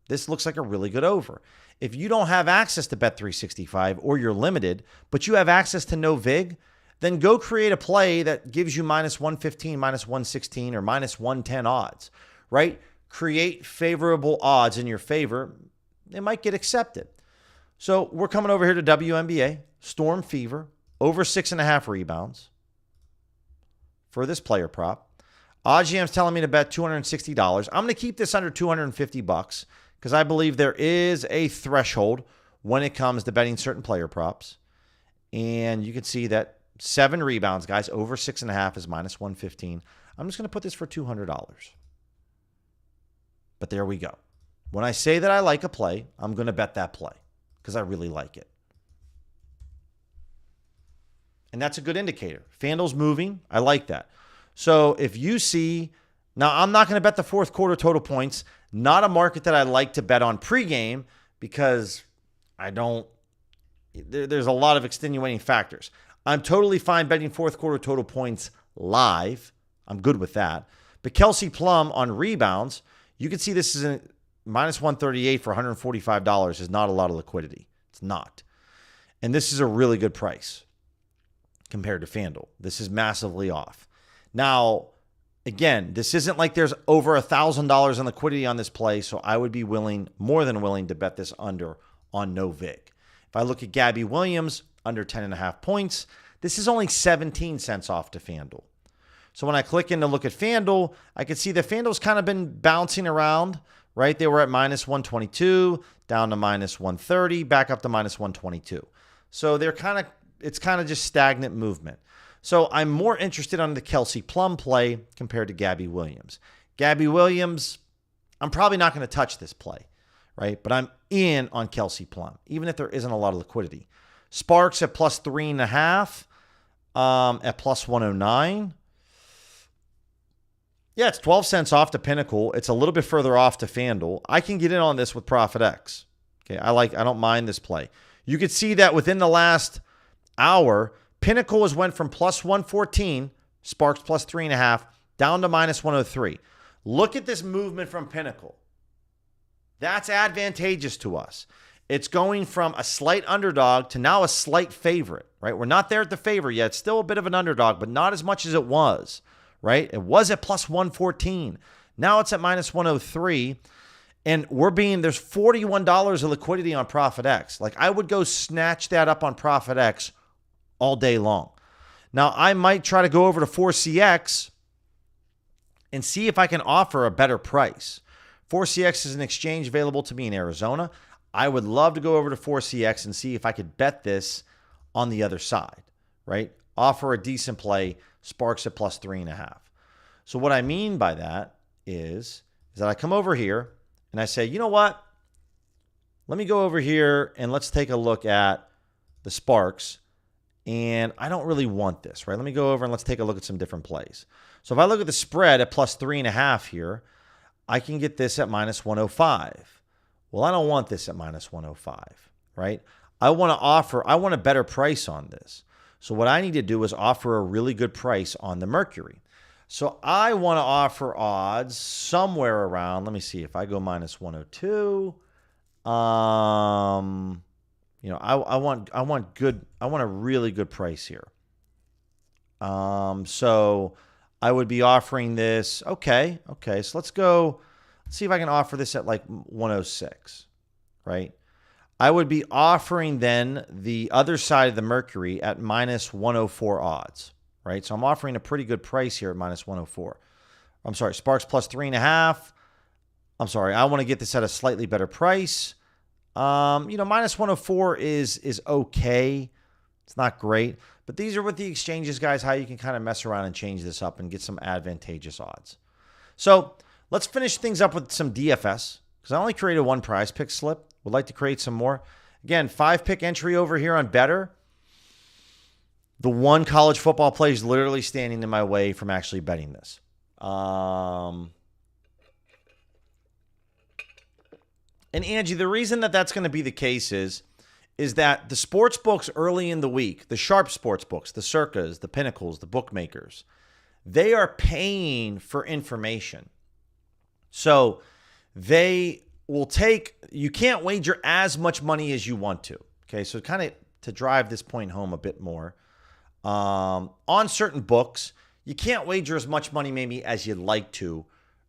This looks like a really good over. If you don't have access to Bet365 or you're limited, but you have access to no vig, then go create a play that gives you minus 115, minus 116, or minus 110 odds, right? Create favorable odds in your favor. They might get accepted. So we're coming over here to WNBA, Storm Fever, over 6.5 rebounds for this player prop. OddsJam's telling me to bet $260. I'm going to keep this under $250 because I believe there is a threshold when it comes to betting certain player props. And you can see that 7 rebounds, guys, over 6.5 is minus 115. I'm just going to put this for $200. But there we go. When I say that I like a play, I'm going to bet that play because I really like it. And that's a good indicator. FanDuel's moving. I like that. So if you see, now I'm not going to bet the fourth quarter total points, not a market that I like to bet on pregame because there's a lot of extenuating factors. I'm totally fine betting fourth quarter total points live. I'm good with that. But Kelsey Plum on rebounds, you can see this is a minus 138 for $145 is not a lot of liquidity. It's not. And this is a really good price compared to FanDuel. This is massively off. Now, again, this isn't like there's over $1,000 in liquidity on this play, so I would be more than willing to bet this under on no vig. If I look at Gabby Williams, under 10.5 points, this is only 17 cents off to FanDuel. So when I click in to look at FanDuel, I can see that FanDuel's kind of been bouncing around, right? They were at minus 122, down to minus 130, back up to minus 122. So it's kind of just stagnant movement. So I'm more interested on the Kelsey Plum play compared to Gabby Williams. Gabby Williams, I'm probably not going to touch this play, right? But I'm in on Kelsey Plum, even if there isn't a lot of liquidity. Sparks at plus 3.5, at plus 109. Yeah, it's 12 cents off to Pinnacle. It's a little bit further off to FanDuel. I can get in on this with ProfitX. Okay, I don't mind this play. You could see that within the last hour, Pinnacle has went from plus 114, Sparks plus 3.5, down to minus 103. Look at this movement from Pinnacle. That's advantageous to us. It's going from a slight underdog to now a slight favorite, right? We're not there at the favor yet. It's still a bit of an underdog, but not as much as it was, right? It was at plus 114. Now it's at minus 103. And there's $41 of liquidity on ProfitX. Like I would go snatch that up on ProfitX all day long. Now, I might try to go over to 4CX and see if I can offer a better price. 4CX is an exchange available to me in Arizona. I would love to go over to 4CX and see if I could bet this on the other side, right? Offer a decent play, Sparks at plus 3.5. So what I mean by that is that I come over here and I say, you know what? Let me go over here and let's take a look at the Sparks. And I don't really want this, right? Let me go over and let's take a look at some different plays. So if I look at the spread at plus 3.5 here, I can get this at minus 105. Well, I don't want this at minus 105, right? I want a better price on this. So what I need to do is offer a really good price on the Mercury. So I want to offer odds somewhere around, let me see, if I go minus 102, I want a really good price here. So I would be offering this. Okay. So let's see if I can offer this at like 106, right? I would be offering then the other side of the Mercury at minus 104 odds, right? So I'm offering a pretty good price here at minus 104. I'm sorry, Sparks plus 3.5. I'm sorry, I want to get this at a slightly better price. Minus 104 is okay. It's not great, but these are with the exchanges, guys, how you can kind of mess around and change this up and get some advantageous odds. So let's finish things up with some DFS because I only created one prize pick slip. Would like to create some more. Again, 5-pick entry over here on Better. The one college football play is literally standing in my way from actually betting this. And Angie, the reason that that's going to be the case is that the sports books early in the week, the sharp sports books, the Circas, the Pinnacles, the bookmakers, they are paying for information. So they will you can't wager as much money as you want to. Okay, so kind of to drive this point home a bit more, on certain books, you can't wager as much money maybe as you'd like to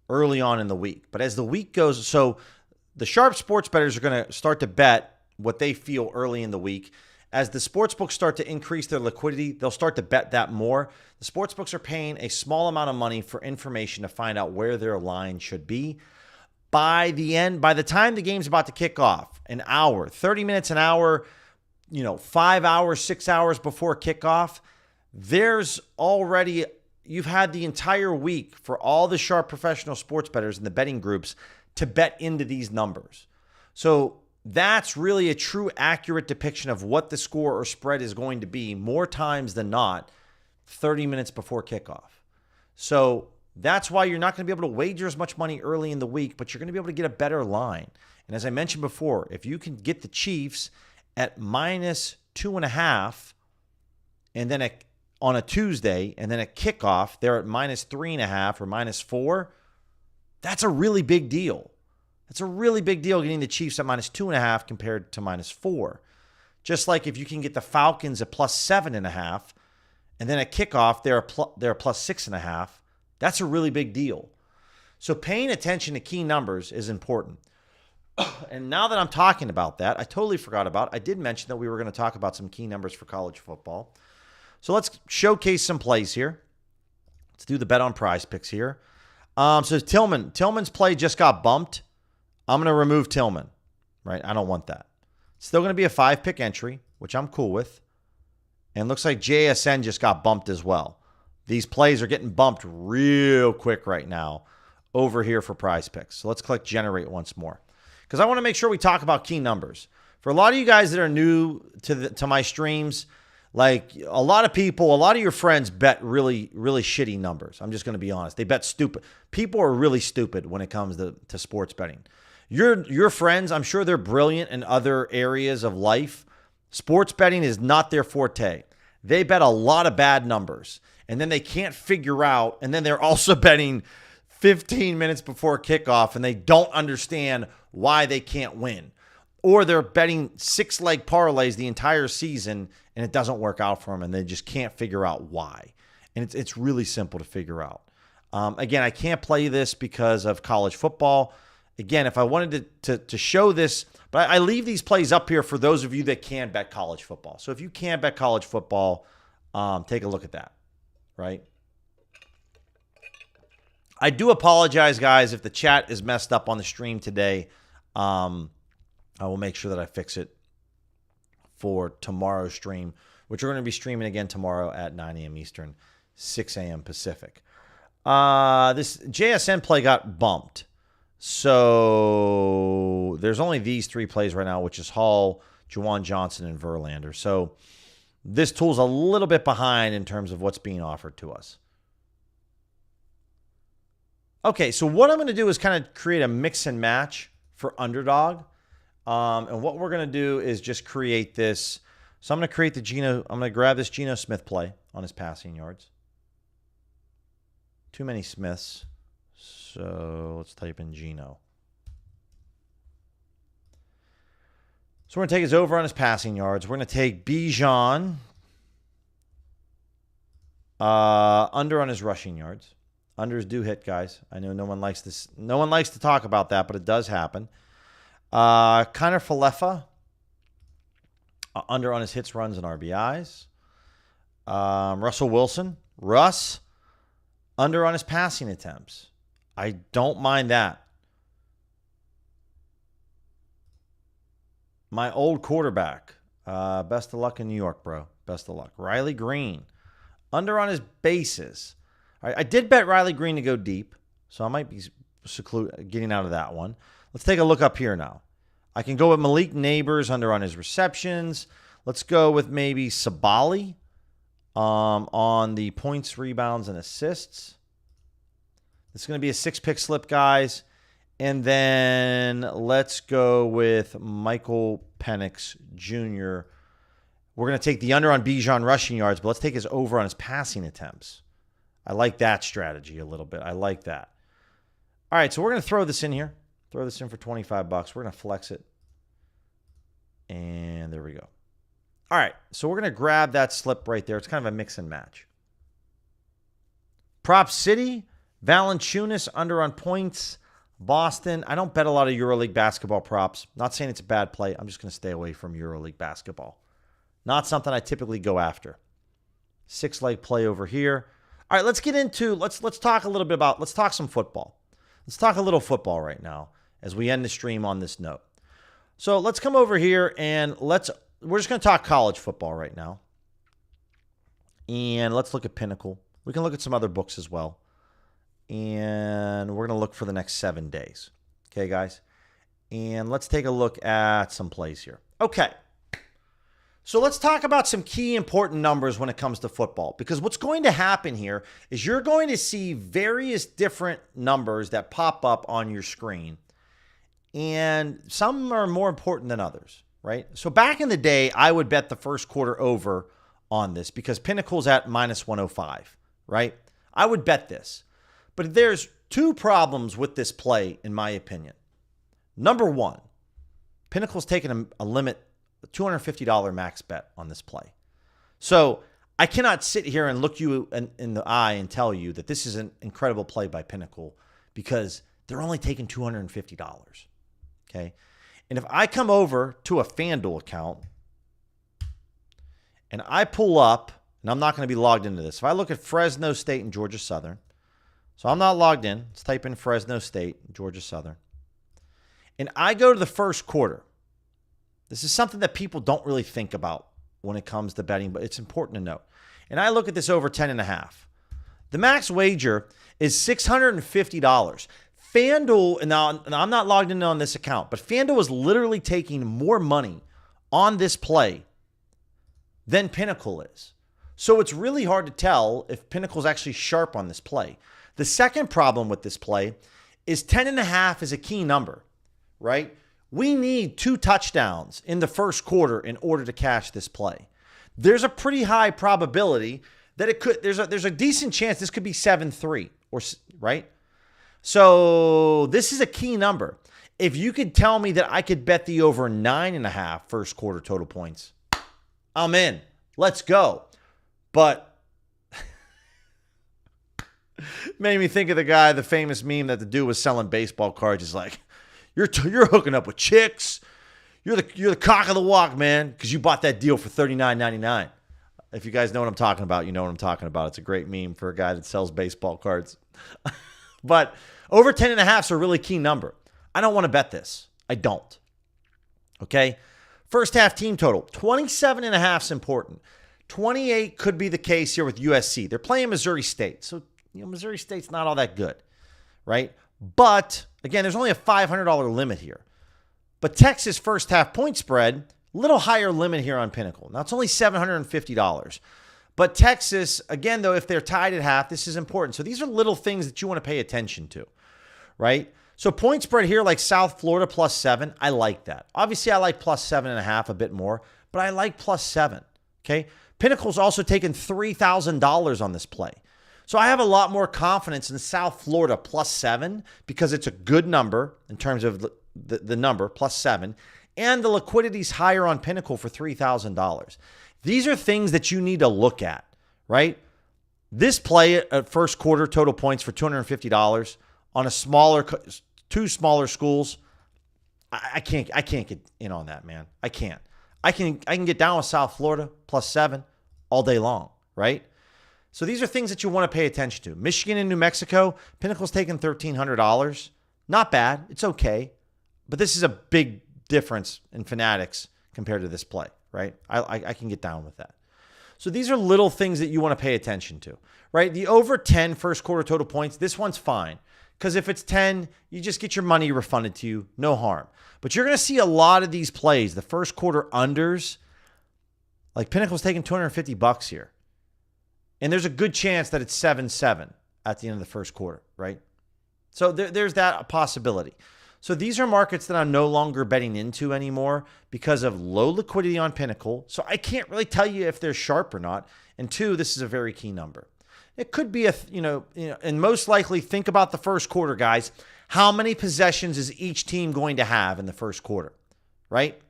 early on in the week. But as the week goes, so the sharp sports bettors are going to start to bet what they feel early in the week. As the sports books start to increase their liquidity, they'll start to bet that more. The sports books are paying a small amount of money for information to find out where their line should be. By the time the game's about to kick off, an hour, 30 minutes, an hour, 5 hours, 6 hours before kickoff, you've had the entire week for all the sharp professional sports bettors and the betting groups to bet into these numbers. So that's really a true accurate depiction of what the score or spread is going to be more times than not 30 minutes before kickoff. So that's why you're not going to be able to wager as much money early in the week, but you're going to be able to get a better line. And as I mentioned before, if you can get the Chiefs at minus 2.5 and then on a Tuesday and then at kickoff, they're at minus 3.5 or minus 4, that's a really big deal. It's a really big deal getting the Chiefs at minus 2.5 compared to minus 4. Just like if you can get the Falcons at plus 7.5, and then at kickoff they're plus 6.5, that's a really big deal. So paying attention to key numbers is important. And now that I'm talking about that, I totally forgot about it. I did mention that we were going to talk about some key numbers for college football. So let's showcase some plays here. Let's do the bet on prize picks here. So Tillman's play just got bumped. I'm going to remove Tillman, right? I don't want that. Still going to be a 5-pick entry, which I'm cool with. And looks like JSN just got bumped as well. These plays are getting bumped real quick right now over here for prize picks. So let's click generate once more because I want to make sure we talk about key numbers. For a lot of you guys that are new to my streams, like a lot of your friends bet really, really shitty numbers. I'm just going to be honest. They bet stupid. People are really stupid when it comes to sports betting. Your friends, I'm sure they're brilliant in other areas of life. Sports betting is not their forte. They bet a lot of bad numbers, and then they can't figure out, and then they're also betting 15 minutes before kickoff, and they don't understand why they can't win. Or they're betting 6-leg parlays the entire season, and it doesn't work out for them, and they just can't figure out why. And it's really simple to figure out. Again, I can't play this because of college football. Again, if I wanted to show this, but I leave these plays up here for those of you that can bet college football. So if you can bet college football, take a look at that, right? I do apologize, guys, if the chat is messed up on the stream today. I will make sure that I fix it for tomorrow's stream, which we're going to be streaming again tomorrow at 9 a.m. Eastern, 6 a.m. Pacific. This JSN play got bumped. So there's only these 3 plays right now, which is Hall, Juwan Johnson, and Verlander. So this tool's a little bit behind in terms of what's being offered to us. Okay, so what I'm going to do is kind of create a mix and match for underdog. And what we're going to do is just create this. So I'm going to create I'm going to grab this Geno Smith play on his passing yards. Too many Smiths. So let's type in Geno. So we're going to take his over on his passing yards. We're going to take Bijan under on his rushing yards. Unders do hit, guys. I know no one likes this. No one likes to talk about that, but it does happen. Connor Falefa under on his hits, runs, and RBIs. Russell Wilson, Russ, under on his passing attempts. I don't mind that. My old quarterback, best of luck in New York, bro. Best of luck. Riley Green, under on his bases. All right, I did bet Riley Green to go deep, so I might be getting out of that one. Let's take a look up here now. I can go with Malik Neighbors under on his receptions. Let's go with maybe Sabali on the points, rebounds, and assists. It's going to be a 6-pick slip, guys. And then let's go with Michael Penix Jr. We're going to take the under on Bijan rushing yards, but let's take his over on his passing attempts. I like that strategy a little bit. I like that. All right, so we're going to throw this in here. Throw this in for $25. We're going to flex it. And there we go. All right, so we're going to grab that slip right there. It's kind of a mix and match. Prop City, Valanciunas under on points. Boston. I don't bet a lot of EuroLeague basketball props. Not saying it's a bad play. I'm just going to stay away from EuroLeague basketball. Not something I typically go after. 6-leg play over here. All right, let's get into, let's talk a little bit about, let's talk some football. Let's talk a little football right now as we end the stream on this note. So let's come over here and we're just going to talk college football right now. And let's look at Pinnacle. We can look at some other books as well. And we're going to look for the next 7 days. Okay, guys? And let's take a look at some plays here. Okay. So let's talk about some key important numbers when it comes to football. Because what's going to happen here is you're going to see various different numbers that pop up on your screen. And some are more important than others, right? So back in the day, I would bet the first quarter over on this because Pinnacle's at minus 105, right? I would bet this. But there's two problems with this play, in my opinion. Number one, Pinnacle's taking a limit, a $250 max bet on this play. So I cannot sit here and look you in the eye and tell you that this is an incredible play by Pinnacle because they're only taking $250. Okay? And if I come over to a FanDuel account and I pull up, and I'm not going to be logged into this. If I look at Fresno State and Georgia Southern, so I'm not logged in. Let's type in Fresno State, Georgia Southern. And I go to the first quarter. This is something that people don't really think about when it comes to betting, but it's important to note. And I look at this over 10.5. The max wager is $650. FanDuel, and now I'm not logged in on this account, but FanDuel is literally taking more money on this play than Pinnacle is. So it's really hard to tell if Pinnacle's actually sharp on this play. The second problem with this play is 10.5 is a key number, right? We need 2 touchdowns in the first quarter in order to cash this play. There's a pretty high probability that it could, there's a decent chance this could be 7-3, or right? So this is a key number. If you could tell me that I could bet the over 9.5 first quarter total points, I'm in. Let's go. But made me think of the famous meme that the dude was selling baseball cards. He's like, you're hooking up with chicks. You're the cock of the walk, man, because you bought that deal for $39.99. If you guys know what I'm talking about, you know what I'm talking about. It's a great meme for a guy that sells baseball cards. But over 10.5 is a really key number. I don't want to bet this. I don't. Okay? First half team total, 27.5 is important. 28 could be the case here with USC. They're playing Missouri State. So, Missouri State's not all that good, right? But, again, there's only a $500 limit here. But Texas first half point spread, little higher limit here on Pinnacle. Now, it's only $750. But Texas, again, though, if they're tied at half, this is important. So these are little things that you want to pay attention to, right? So point spread here, like South Florida +7, I like that. Obviously, I like +7.5 a bit more, but I like +7, okay? Pinnacle's also taken $3,000 on this play. So I have a lot more confidence in South Florida +7 because it's a good number in terms of the number, +7, and the liquidity's higher on Pinnacle for $3,000. These are things that you need to look at, right? This play at first quarter total points for $250 on two smaller schools. I can't get in on that, man. I can't. I can get down with South Florida +7 all day long, right? So these are things that you want to pay attention to. Michigan and New Mexico, Pinnacle's taking $1,300. Not bad. It's okay. But this is a big difference in Fanatics compared to this play, right? I can get down with that. So these are little things that you want to pay attention to, right? The over 10 first quarter total points, this one's fine. Because if it's 10, you just get your money refunded to you. No harm. But you're going to see a lot of these plays, the first quarter unders, like Pinnacle's taking $250 here. And there's a good chance that it's 7-7 at the end of the first quarter, right? So there's that possibility. So these are markets that I'm no longer betting into anymore because of low liquidity on Pinnacle. So I can't really tell you if they're sharp or not. And two, this is a very key number. It could be and most likely think about the first quarter, guys. How many possessions is each team going to have in the first quarter, right?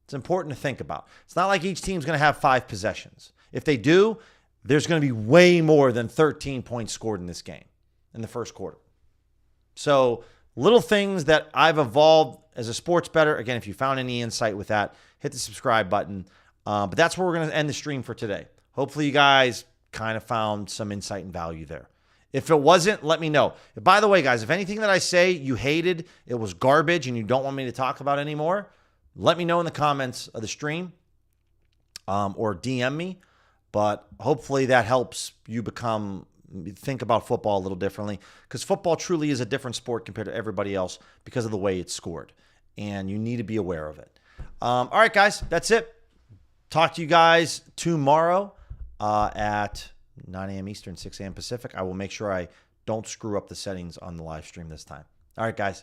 It's important to think about. It's not like each team's going to have 5 possessions. If they do, there's going to be way more than 13 points scored in this game in the first quarter. So little things that I've evolved as a sports bettor. Again, if you found any insight with that, hit the subscribe button. But that's where we're going to end the stream for today. Hopefully you guys kind of found some insight and value there. If it wasn't, let me know. By the way, guys, if anything that I say you hated, it was garbage, and you don't want me to talk about anymore, let me know in the comments of the stream or DM me. But hopefully that helps you think about football a little differently, because football truly is a different sport compared to everybody else because of the way it's scored, and you need to be aware of it. All right, guys, that's it. Talk to you guys tomorrow at 9 a.m. Eastern, 6 a.m. Pacific. I will make sure I don't screw up the settings on the live stream this time. All right, guys.